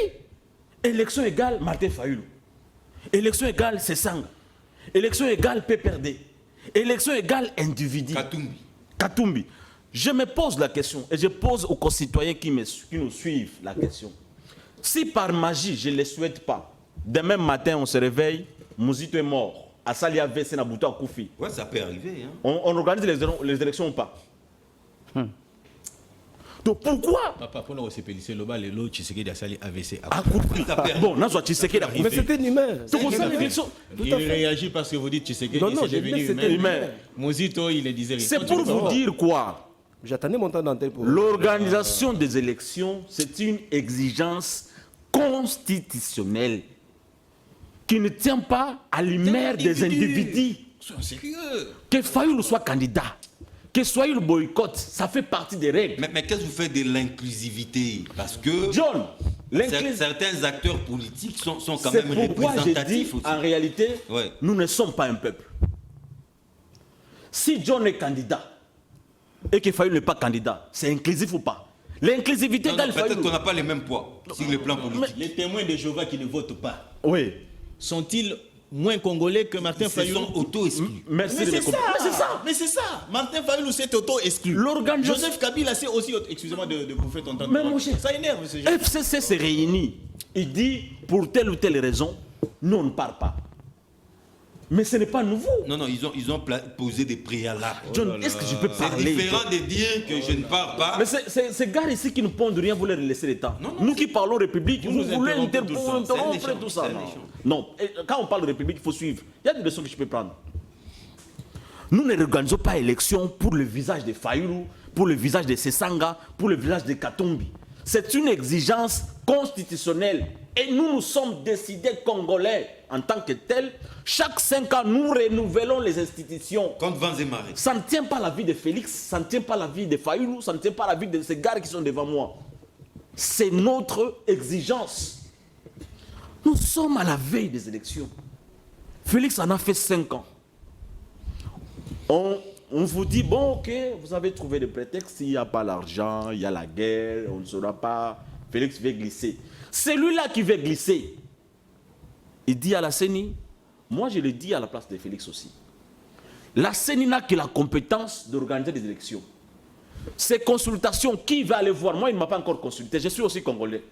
élection égale Martin Fayulu. Élection égale Sessanga. Élection égale PPRD. Élection égale individu. Katumbi. Je me pose la question, et je pose aux concitoyens qui nous suivent la question. Si par magie, je ne le souhaite pas, demain matin, on se réveille, Mozito est mort. Asalia VC Nabuto Koufi. Ouais, ça peut arriver. Hein. On organise les élections ou pas? Donc pourquoi Papa, pour nous c'est le bas, l'autre, Tshisekedi a sali AVC. à coup de prix. Bon, non, soit Tshisekedi a Mais c'était humain. Donc ça, l'élection. Il réagit parce que vous dites Tshisekedi, Non, non, c'est j'ai devenu dit que c'était humain. humain. Mozito, il le disait rien. C'est pour vous dire quoi? J'attendais mon temps d'antenne pour... L'organisation des élections, c'est une exigence constitutionnelle qui ne tient pas à l'humeur des individus. Soyons sérieux. Que Fayoulou soit candidat, que Soyou le boycott, ça fait partie des règles. Mais qu'est-ce que vous faites de l'inclusivité? Parce que John, l'inclusivité, certains acteurs politiques sont quand c'est même pourquoi j'ai dit, représentatifs aussi. en réalité, Ouais. nous ne sommes pas un peuple. Si John est candidat et que Fayoulou n'est pas candidat, c'est inclusif ou pas? L'inclusivité Non, dans non, le peut-être Fayoulou. qu'on n'a pas les mêmes poids sur le plan politique. Les témoins de Jéhovah qui ne votent pas, Oui. sont-ils moins congolais que Martin Ils se Fayoulou? sont auto-exclus. Merci Mais de c'est me ça, comprendre. mais c'est ça, mais c'est ça. Martin Fayoulou s'est auto-exclu. L'organisation- Joseph Kabila s'est aussi, excusez-moi de bouffer ton temps. Mais mon cher, ça énerve ces gens. FCC s'est réuni. Il dit, pour telle ou telle raison, nous on ne part pas. Mais ce n'est pas nouveau. Non, non, ils ont posé des préalables. John, est-ce que je peux C'est parler? différent de dire que je ne pars pas. Mais ces gars ici qui nous pondent rien, vous leur laissez le temps. Non, non, Nous qui parlons République, vous nous voulez interrompez tout le temps. interrompre C'est un tout ça. échange, Non. c'est un échange. Non. Et quand on parle de République, il faut suivre. Il y a des leçons que je peux prendre. Nous ne organisons pas élection pour le visage de Fayoulou, pour le visage de Sessanga, pour le visage de Katumbi. C'est une exigence constitutionnelle. Et nous, nous sommes décidés Congolais en tant que tels. Chaque 5 ans, nous renouvelons les institutions. Contre vents et marées. Ça ne tient pas la vie de Félix, ça ne tient pas la vie de Fayoulou, ça ne tient pas la vie de ces gars qui sont devant moi. C'est notre exigence. Nous sommes à la veille des élections. Félix en a fait 5 ans. On vous dit, bon, ok, vous avez trouvé des prétextes, il n'y a pas l'argent, il y a la guerre, on ne saura pas. Félix veut glisser. C'est lui-là qui veut glisser. Il dit à la CENI, moi je le dis à la place de Félix aussi. La CENI n'a que la compétence d'organiser des élections. Ces consultations, qui va aller voir? Moi, il ne m'a pas encore consulté, je suis aussi congolais.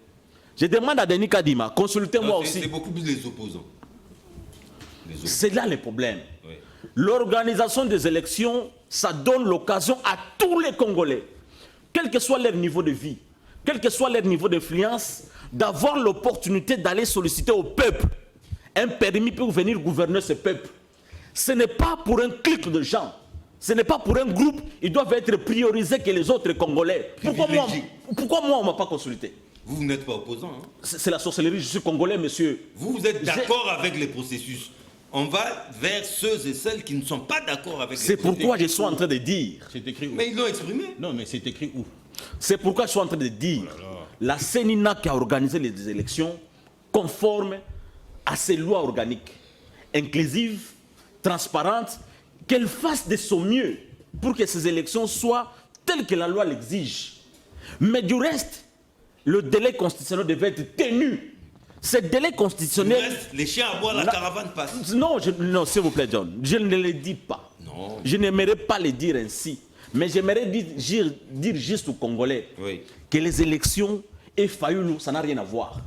Je demande à Denis Kadima, consultez-moi Non, aussi. c'est beaucoup plus les opposants. C'est là le problème. Oui. L'organisation des élections, ça donne l'occasion à tous les Congolais, quel que soit leur niveau de vie, quel que soit leur niveau d'influence, d'avoir l'opportunité d'aller solliciter au peuple un permis pour venir gouverner ce peuple. Ce n'est pas pour un clic de gens, ce n'est pas pour un groupe, ils doivent être priorisés que les autres Congolais. Pourquoi moi on ne m'a pas consulté? Vous n'êtes pas opposant. Hein? C'est la sorcellerie, je suis Congolais, monsieur. Vous êtes d'accord avec les processus. On va vers ceux et celles qui ne sont pas d'accord avec les C'est processus. pourquoi je suis en train de dire. C'est écrit où? Mais ils l'ont exprimé. Non, mais c'est écrit où? C'est pourquoi je suis en train de dire, la CENI n'a qu'à organiser les élections conformes à ces lois organiques, inclusives, transparentes, qu'elle fasse de son mieux pour que ces élections soient telles que la loi l'exige. Mais du reste, le délai constitutionnel devait être tenu. Ce délai constitutionnel... Reste, les chiens à boire, la caravane passe. Non, non, s'il vous plaît, John, je ne le dis pas. Non. Je n'aimerais pas le dire ainsi. Mais j'aimerais dire juste aux Congolais Oui. que les élections et Fayoulou, ça n'a rien à voir.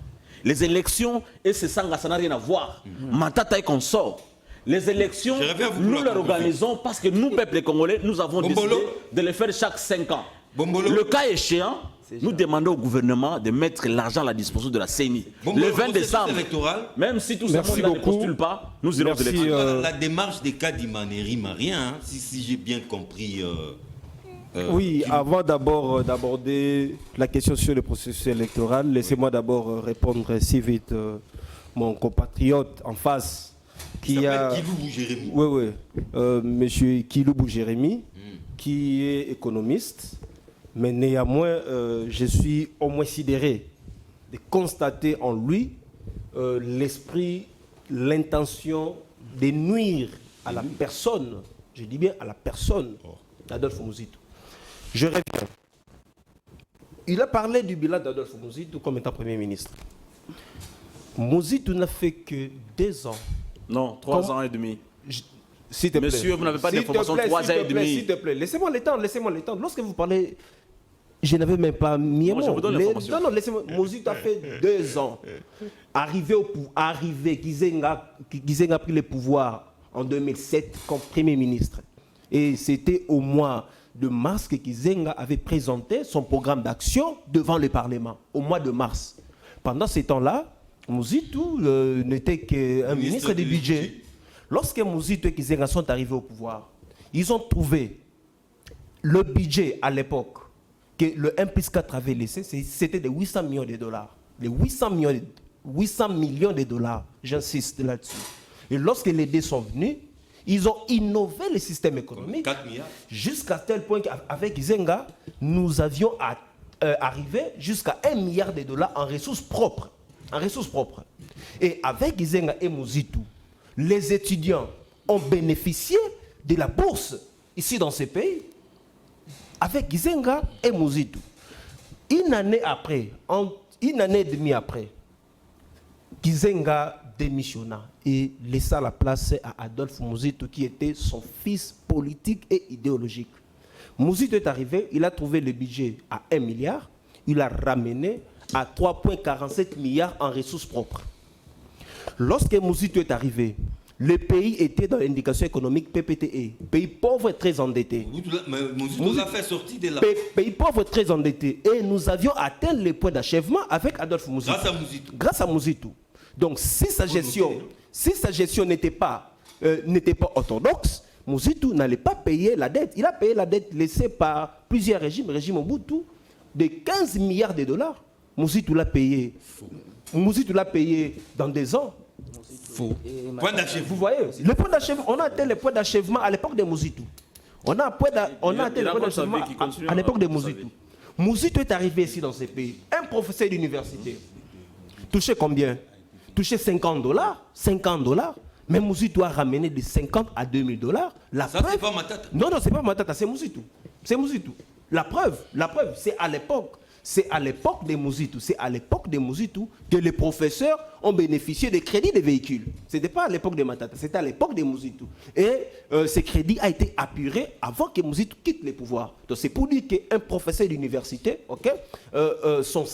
Les élections et Sessanga, ça n'a rien à voir. Matata et consort. Les élections, J'aimerais bien vous nous vouloir les organisons parce que nous, peuple congolais, nous avons Bombolo. décidé de les faire chaque 5 ans. Bombolo. Le cas échéant, nous demandons au gouvernement de mettre l'argent à la disposition de la CENI. Bombolo, Le 20 processus décembre, électoral. même si tout ce Merci monde ne beaucoup. postule pas, nous irons aux Merci, élections. La démarche des cas d'Imaneri m'a rien, hein, si j'ai bien compris. Oui, avant d'aborder la question sur le processus électoral, laissez-moi d'abord répondre si vite mon compatriote en face qui a... Kiloubou Jérémy. Oui, monsieur Kiloubou Jérémy, qui est économiste, mais néanmoins, je suis au moins sidéré de constater en lui l'esprit, l'intention de nuire à la personne, je dis bien à la personne d'Adolphe Muzito. Je reviens. Il a parlé du bilan d'Adolphe Muzito comme étant Premier ministre. Muzito n'a fait que 2 ans. Non, 3 Comment- ans et demi. S'il te plaît. Monsieur, vous n'avez pas S'il te d'informations, plaît, 3 ans et s'il te plaît, demi. S'il te plaît, laissez-moi le temps, Lorsque vous parlez, je n'avais même pas mis un Non, je mot. vous donne l'information. Non, laissez-moi. Mozito a fait 2 ans. Qu'ils aient pris le pouvoir en 2007 comme Premier ministre. Et c'était au mois de mars que Kizenga avait présenté son programme d'action devant le Parlement, au mois de mars. Pendant ces temps-là, Mozitu n'était qu'un ministre du budget. Lorsque Mozitu et Kizenga sont arrivés au pouvoir, ils ont trouvé le budget à l'époque que le 1+4 avait laissé, c'était de 800 millions de dollars. Les 800 millions de dollars, j'insiste là-dessus. Et lorsque les dés sont venus, ils ont innové le système économique 4 milliards. jusqu'à tel point qu'avec Kizenga, nous avions arrivé jusqu'à 1 milliard de dollars en ressources propres. Et avec Kizenga et Mozitu, les étudiants ont bénéficié de la bourse ici dans ces pays. Avec Kizenga et Mozitu. Une année et demie après, Kizenga démissionna et laissa la place à Adolphe Mozitu qui était son fils politique et idéologique. Mozitu est arrivé, il a trouvé le budget à 1 milliard, il l'a ramené à 3,47 milliards en ressources propres. Lorsque Mozitu est arrivé, le pays était dans l'indication économique PPTE, pays pauvre et très endetté. Mozitu l'a fait sortir de là. Pays pauvre et très endetté. Et nous avions atteint le point d'achèvement avec Adolphe Mozitu. Grâce à Mozitu. Donc si sa gestion n'était pas orthodoxe, Mozitu n'allait pas payer la dette. Il a payé la dette laissée par plusieurs régimes, régime Mobutu, de 15 milliards de dollars. Mozitu l'a payé. Mozitu l'a payé dans 2 ans. Faux. Point d'achèvement. Vous voyez, le point d'achèvement, on a atteint le point d'achèvement à l'époque de Mozitu. On a atteint le point d'achèvement à l'époque de Mozitu. Mozitu est arrivé ici dans ces pays. Un professeur d'université touchait combien? Touchait $50. 50 $. Mais Mozitu a ramené de 50 à 2000 $. Ça, c'est pas Matata. Non, c'est pas Matata, c'est Mozitu. C'est Mozitu. La preuve, c'est à l'époque. C'est à l'époque des Mozitu. C'est à l'époque des Mozitu que les professeurs ont bénéficié des crédits des véhicules. Ce n'était pas à l'époque de Matata, c'était à l'époque des Mozitu. Et ces crédits a été apuré avant que Mozitu quitte le pouvoir. Donc c'est pour dire qu'un professeur d'université, son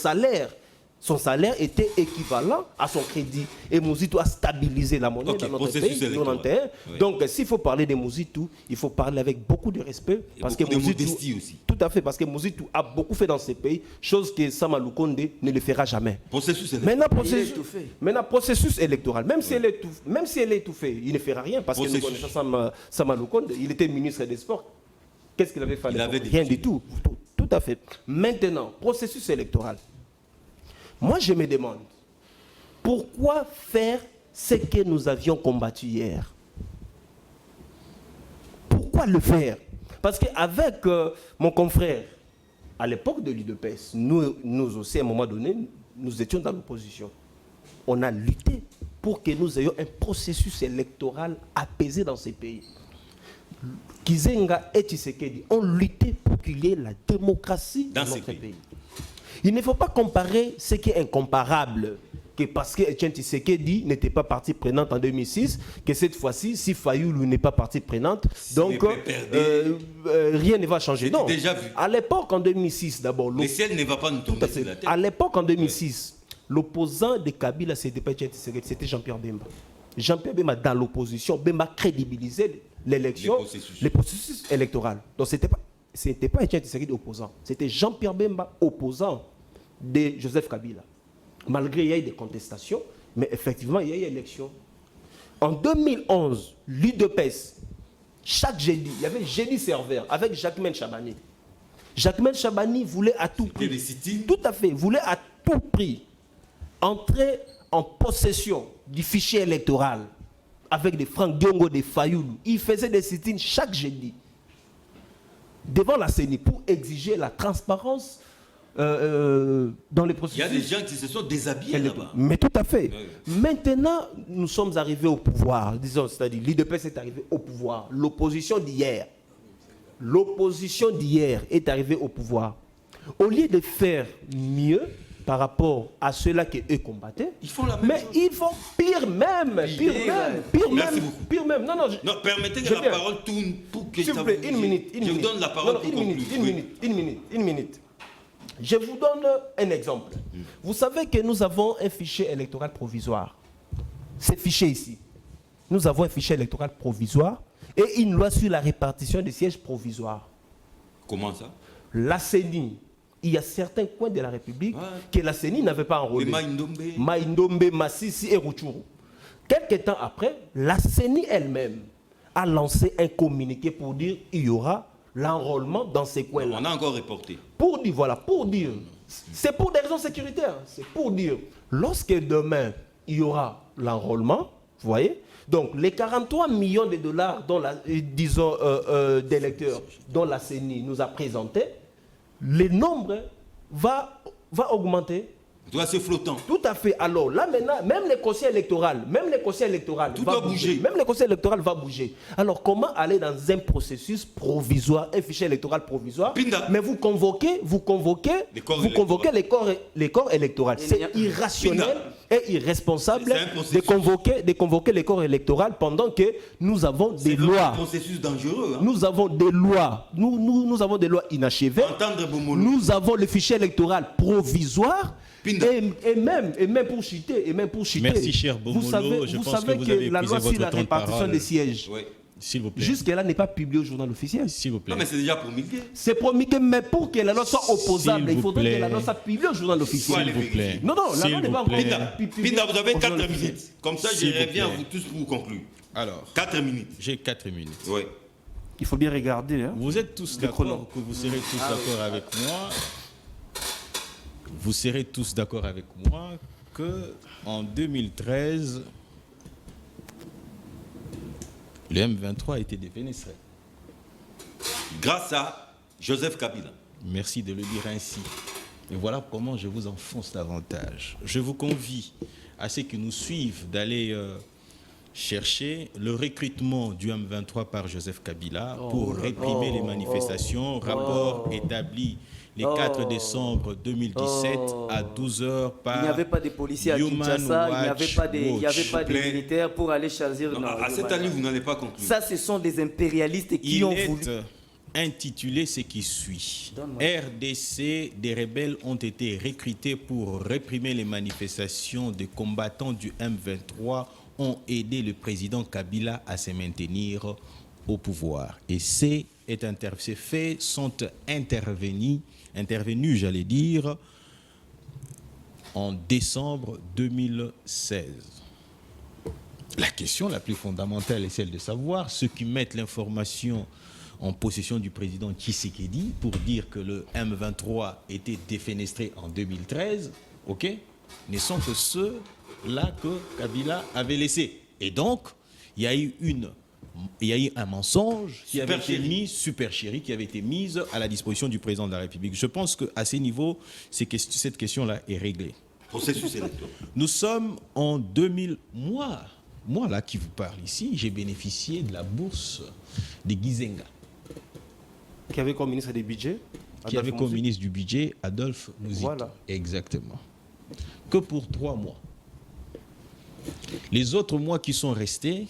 salaire était équivalent à son crédit. Et Mozitu a stabilisé la monnaie dans notre pays. 91. Oui. Donc, s'il faut parler de Mozitu, il faut parler avec beaucoup de respect. Et parce beaucoup que de Mozitu, modestie aussi. Tout à fait, parce que Mozitu a beaucoup fait dans ces pays, chose que Sama Lukonde ne le fera jamais. Maintenant, processus électoral. Même si elle est étouffée, il ne fera rien. Parce que nous connaissons Sama Lukonde, il était ministre des Sports. Qu'est-ce qu'il avait fait? Rien du tout. Tout à fait. Maintenant, processus électoral. Moi, je me demande, pourquoi faire ce que nous avions combattu hier? Pourquoi le faire? Parce qu'avec mon confrère, à l'époque de l'UDPS, nous aussi, à un moment donné, nous étions dans l'opposition. On a lutté pour que nous ayons un processus électoral apaisé dans ces pays. Kizenga et Tshisekedi ont lutté pour qu'il y ait la démocratie dans notre pays. Il ne faut pas comparer ce qui est incomparable. Que parce que Etienne Tshisekedi n'était pas partie prenante en 2006, que cette fois-ci, si Fayoulou n'est pas partie prenante, donc rien ne va changer. Non. Déjà vu. À l'époque, en 2006, d'abord... Le ciel ne va pas nous tomber sur la tête. À l'époque, en 2006, l'opposant de Kabila, c'était pas Etienne Tshisekedi, c'était Jean-Pierre Bemba. Jean-Pierre Bemba, dans l'opposition, Bemba crédibilisait l'élection, le processus électoral. Donc, ce n'était pas Etienne Tshisekedi opposant, c'était Jean-Pierre Bemba opposant de Joseph Kabila. Malgré il y a eu des contestations, mais effectivement, il y a eu élection. En 2011, l'UDPS, chaque jeudi, il y avait jeudi serveur avec Jacquemaine Chabani. Jacquemaine Chabani voulait à tout prix, tout à fait, voulait à tout prix entrer en possession du fichier électoral avec des Franck Diongo, des Fayoulou. Il faisait des sit-ins chaque jeudi devant la CENI pour exiger la transparence dans les processus. Il y a des gens qui se sont déshabillés là-bas. Mais tout à fait. Oui. Maintenant, nous sommes arrivés au pouvoir. Disons, c'est-à-dire, l'UDPS est arrivé au pouvoir. L'opposition d'hier est arrivée au pouvoir. Au lieu de faire mieux par rapport à ceux-là qui eux combattaient, ils font la même chose. Ils font pire même. Pire même. Non, permettez que la parole tourne pour que s'il vous plaît, une minute. Je vous donne la parole pour conclure. Une minute. Je vous donne un exemple. Vous savez que nous avons un fichier électoral provisoire. Ce fichier ici. Nous avons un fichier électoral provisoire et une loi sur la répartition des sièges provisoires. Comment ça? La CENI, il y a certains coins de la République que la CENI n'avait pas enrôlé. Maïndombe, Massissi et Rutshuru. Quelques temps après, la CENI elle-même a lancé un communiqué pour dire qu'il y aura l'enrôlement dans ces coins-là. On a encore reporté. Pour dire, voilà, pour dire, c'est pour des raisons sécuritaires. C'est pour dire, lorsque demain, il y aura l'enrôlement, vous voyez, donc les 43 millions de dollars dont disons, d'électeurs dont la CENI nous a présenté, le nombre va augmenter. C'est flottant. Tout à fait. Alors là maintenant, même les conseils électoraux, tout va bouger. Même les conseils électoraux va bouger. Alors comment aller dans un processus provisoire, un fichier électoral provisoire, Pinda. mais vous convoquez les corps électoraux. C'est irrationnel et irresponsable de convoquer les corps électoraux pendant que nous avons des lois. C'est un processus dangereux. Nous avons des lois. Nous avons des lois inachevées. Nous avons le fichier électoral provisoire. Et même pour chuter, Merci cher Bomolo, vous savez que la loi sur la répartition des sièges, s'il vous plaît, jusque-là n'est pas publiée au journal officiel. S'il vous plaît. Non mais c'est déjà promulgué. C'est promulgué, mais pour que la loi soit opposable, il faudrait que la loi soit publiée au journal officiel. S'il vous plaît. Non, la loi n'est pas encore publiée. Pinda, vous avez 4 minutes. Comme ça, je reviens à vous tous pour conclure. Alors, 4 minutes. j'ai 4 minutes. Oui. Il faut bien regarder. Hein. Vous êtes tous d'accord que vous serez tous d'accord avec moi. Vous serez tous d'accord avec moi que en 2013, le M23 a été défenestré. Grâce à Joseph Kabila. Merci de le dire ainsi. Et voilà comment je vous enfonce davantage. Je vous convie à ceux qui nous suivent d'aller chercher le recrutement du M23 par Joseph Kabila pour réprimer les manifestations. Rapport établi le 4 décembre 2017 à 12h par Il n'y avait pas de policiers à Kinshasa, il n'y avait pas de militaires pour aller choisir. À cette année, vous n'allez pas conclure. Ça, ce sont des impérialistes qui ont voulu. Intitulé ce qui suit. RDC, des rebelles ont été recrutés pour réprimer les manifestations. Des combattants du M23 ont aidé le président Kabila à se maintenir au pouvoir. Et ces faits sont intervenus, j'allais dire, en décembre 2016. La question la plus fondamentale est celle de savoir ceux qui mettent l'information en possession du président Tshisekedi pour dire que le M23 était défenestré en 2013, ne sont que ceux-là que Kabila avait laissés. Et donc, il y a eu un mensonge qui avait été mis, supercherie, qui avait été mise à la disposition du président de la République. Je pense qu'à ces niveaux, cette question-là est réglée. Processus électoral. Nous sommes en 2000. Moi là qui vous parle ici, j'ai bénéficié de la bourse de Gizenga. Qui avait comme ministre du budget Qui avait comme ministre du budget Adolphe Mouzito. Voilà. Exactement. Que pour 3 mois. Les autres mois qui sont restés,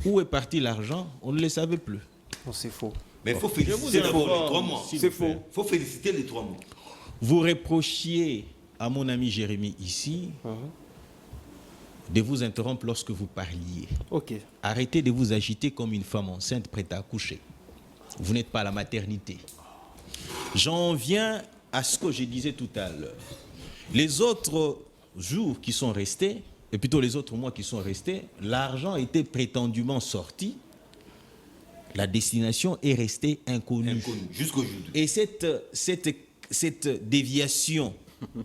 où est parti l'argent? On ne le savait plus. Non, c'est faux. Mais il faut féliciter d'abord les 3 mois. C'est faux. Il faut féliciter les 3 mois. Vous reprochiez à mon ami Jérémy ici de vous interrompre lorsque vous parliez. Ok. Arrêtez de vous agiter comme une femme enceinte prête à accoucher. Vous n'êtes pas à la maternité. J'en viens à ce que je disais tout à l'heure. Les autres jours qui sont restés, et plutôt les autres mois qui sont restés, l'argent était prétendument sorti. La destination est restée inconnue. Jusqu'au jour. Et cette déviation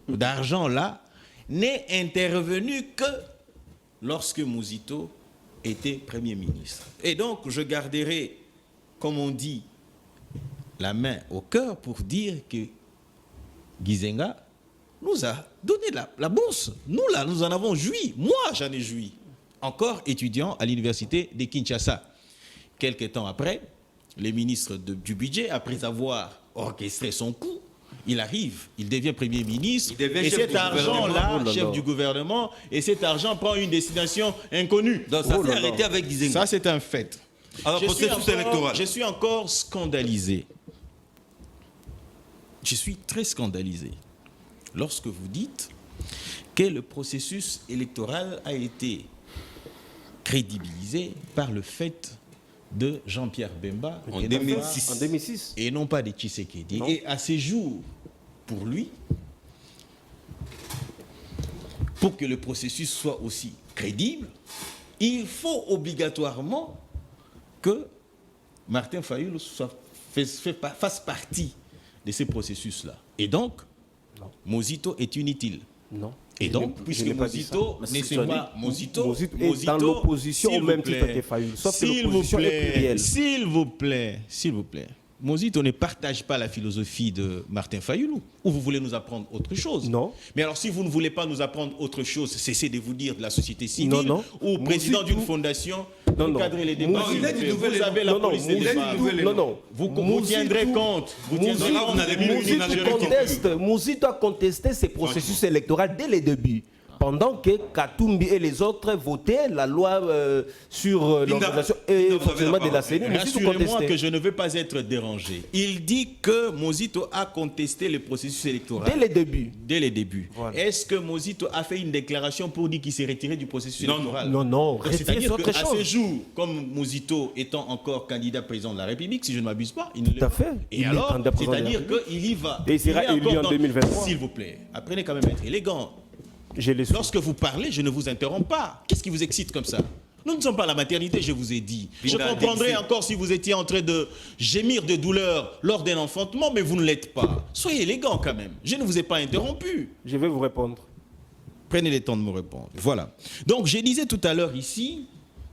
d'argent-là n'est intervenue que lorsque Mouzito était Premier ministre. Et donc, je garderai, comme on dit, la main au cœur pour dire que Gizenga nous a donné la bourse. Nous, là, nous en avons joui. Moi, j'en ai joui. Encore étudiant à l'université de Kinshasa. Quelque temps après, le ministre du budget, après avoir orchestré son coup, il arrive, il devient Premier ministre, et cet argent-là, chef du gouvernement, et cet argent prend une destination inconnue. Donc ça s'est arrêté avec Gizenga. Ça, c'est un fait. Alors, je suis encore scandalisé. Je suis très scandalisé lorsque vous dites que le processus électoral a été crédibilisé par le fait de Jean-Pierre Bemba En et non 2006. pas- En 2006. et non pas de Tshisekedi. Non. Et à ces jours, pour lui, pour que le processus soit aussi crédible, il faut obligatoirement que Martin Fayulu fasse partie de ces processus-là. Et donc, Mozito est inutile. Non. Et Je donc, n'ai- puisque je n'ai pas dit ça. Mozito Mais n'est c'est pas Mozito, Mozito est dans l'opposition au s'il même vous titre plaît, que Fayulu, sauf que s'il vous l'opposition est plaît, plurielle. s'il vous plaît, Mozito ne partage pas la philosophie de Martin Fayulu. Ou vous voulez nous apprendre autre chose? Non. Mais alors, si vous ne voulez pas nous apprendre autre chose, cessez de vous dire de la société civile Non, non. ou président Mozito- d'une fondation, Non, vous non. cadrez les débats. Non, s'il il a vous dit plaît. nouvelle- Vous avez la Non, non, police des Mozito- débats. non, non. Vous tiendrez compte. Vous tiendrez Mozito- compte. vous n'avez plus Mozito une Mozito a contesté ces processus électoraux dès le début. Pendant que Katumbi et les autres votaient la loi sur l'organisation et le fonctionnement de la CENI, Mozito Rassurez-moi contestait. que je ne veux pas être dérangé. Il dit que Mozito a contesté le processus électoral. Dès le début. Dès les débuts. Voilà. Est-ce que Mozito a fait une déclaration pour dire qu'il s'est retiré du processus Non, électoral? Non, non, Donc, retiré, c'est-à-dire c'est autre qu'à chose. ces jours, comme Mozito étant encore candidat président de la République, si je ne m'abuse pas, il ne Tout à fait. Et Il est alors, candidat président de la c'est-à-dire qu'il y va. Et il sera est élu encore en dans- 2023. S'il vous plaît, apprenez quand même à être élégant. Je les suis. Lorsque vous parlez, je ne vous interromps pas. Qu'est-ce qui vous excite comme ça? Nous ne sommes pas à la maternité, je vous ai dit. Je Binda comprendrais Dixit. encore si vous étiez en train de gémir de douleur lors d'un enfantement, mais vous ne l'êtes pas. Soyez élégant quand même. Je ne vous ai pas interrompu. Je vais vous répondre. Prenez le temps de me répondre. Voilà. Donc, je disais tout à l'heure ici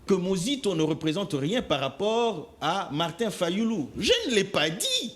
que Mozito ne représente rien par rapport à Martin Fayulu. Je ne l'ai pas dit.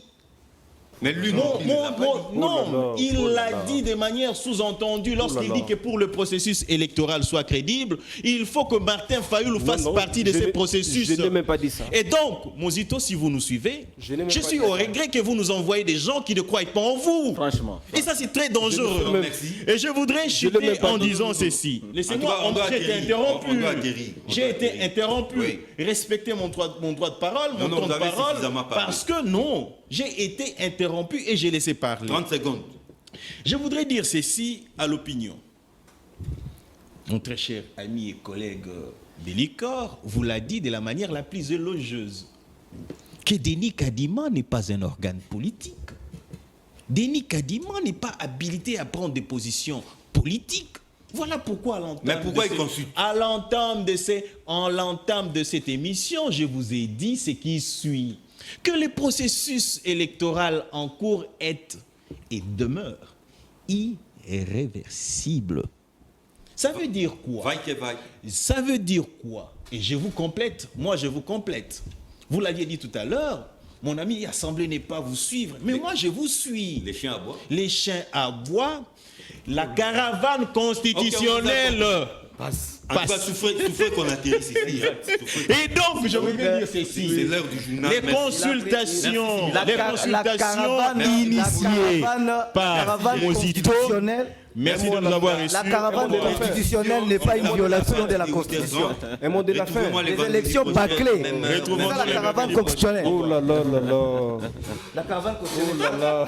Mais lui, Non, il l'a pas dit. non, il oh là l'a là. dit de manière sous-entendue lorsqu'il là là. dit que pour le processus électoral soit crédible, il faut que Martin Fayulu fasse non, partie de je ces n'ai- processus. je n'ai même pas dit ça. Et donc, Mozito, si vous nous suivez, Je n'ai même je pas suis dit au ça. regret que vous nous envoyez des gens qui ne croient pas en vous. Franchement. Et ça, c'est très dangereux. même- Merci. Et je voudrais l'ai chuter même pas en dit. disant ceci. En tout Laissez-moi, cas, on doit j'ai été acquérir. interrompu. On doit acquérir. On J'ai doit été acquérir. interrompu. Oui. Respectez mon droit de parole, mon non, temps vous de avez parole. suffisamment parlé. Parce que non, j'ai été interrompu et j'ai laissé parler. 30 secondes. Je voudrais dire ceci à l'opinion. Mon très cher ami et collègue Delicor vous l'a dit de la manière la plus élogieuse. Que Denis Kadima n'est pas un organe politique. Denis Kadima n'est pas habilité à prendre des positions politiques. Voilà pourquoi à l'entame Mais pourquoi de il consulte? à l'entame de cette émission, je vous ai dit ce qui suit. Que le processus électoral en cours est et demeure irréversible. Ça veut dire quoi? Vaille que vaille. Ça veut dire quoi? Et je vous complète, moi je vous complète. Vous l'aviez dit tout à l'heure, mon ami a semblé ne pas vous suivre, mais moi je vous suis. Les chiens à bois. Les chiens à bois, la caravane constitutionnelle Passe. En tout cas, souffrez qu'on atterrisse ici. hein. Souffrez. Et donc, je voudrais dire C'est ceci. l'heure du journal. Les Merci. consultations, La les caravane consultations initiées par caravane Mozito. constitutionnelle. Merci de nous avoir reçus. La caravane constitutionnelle n'est pas une violation de la Constitution. Un mot de la fin. Retrouvez-moi Les vendredis élections prochains, bâclées. même heure, Retrouvons C'est même ça la heure. caravane constitutionnelle. Oh là là là là. La caravane constitutionnelle. Oh là là.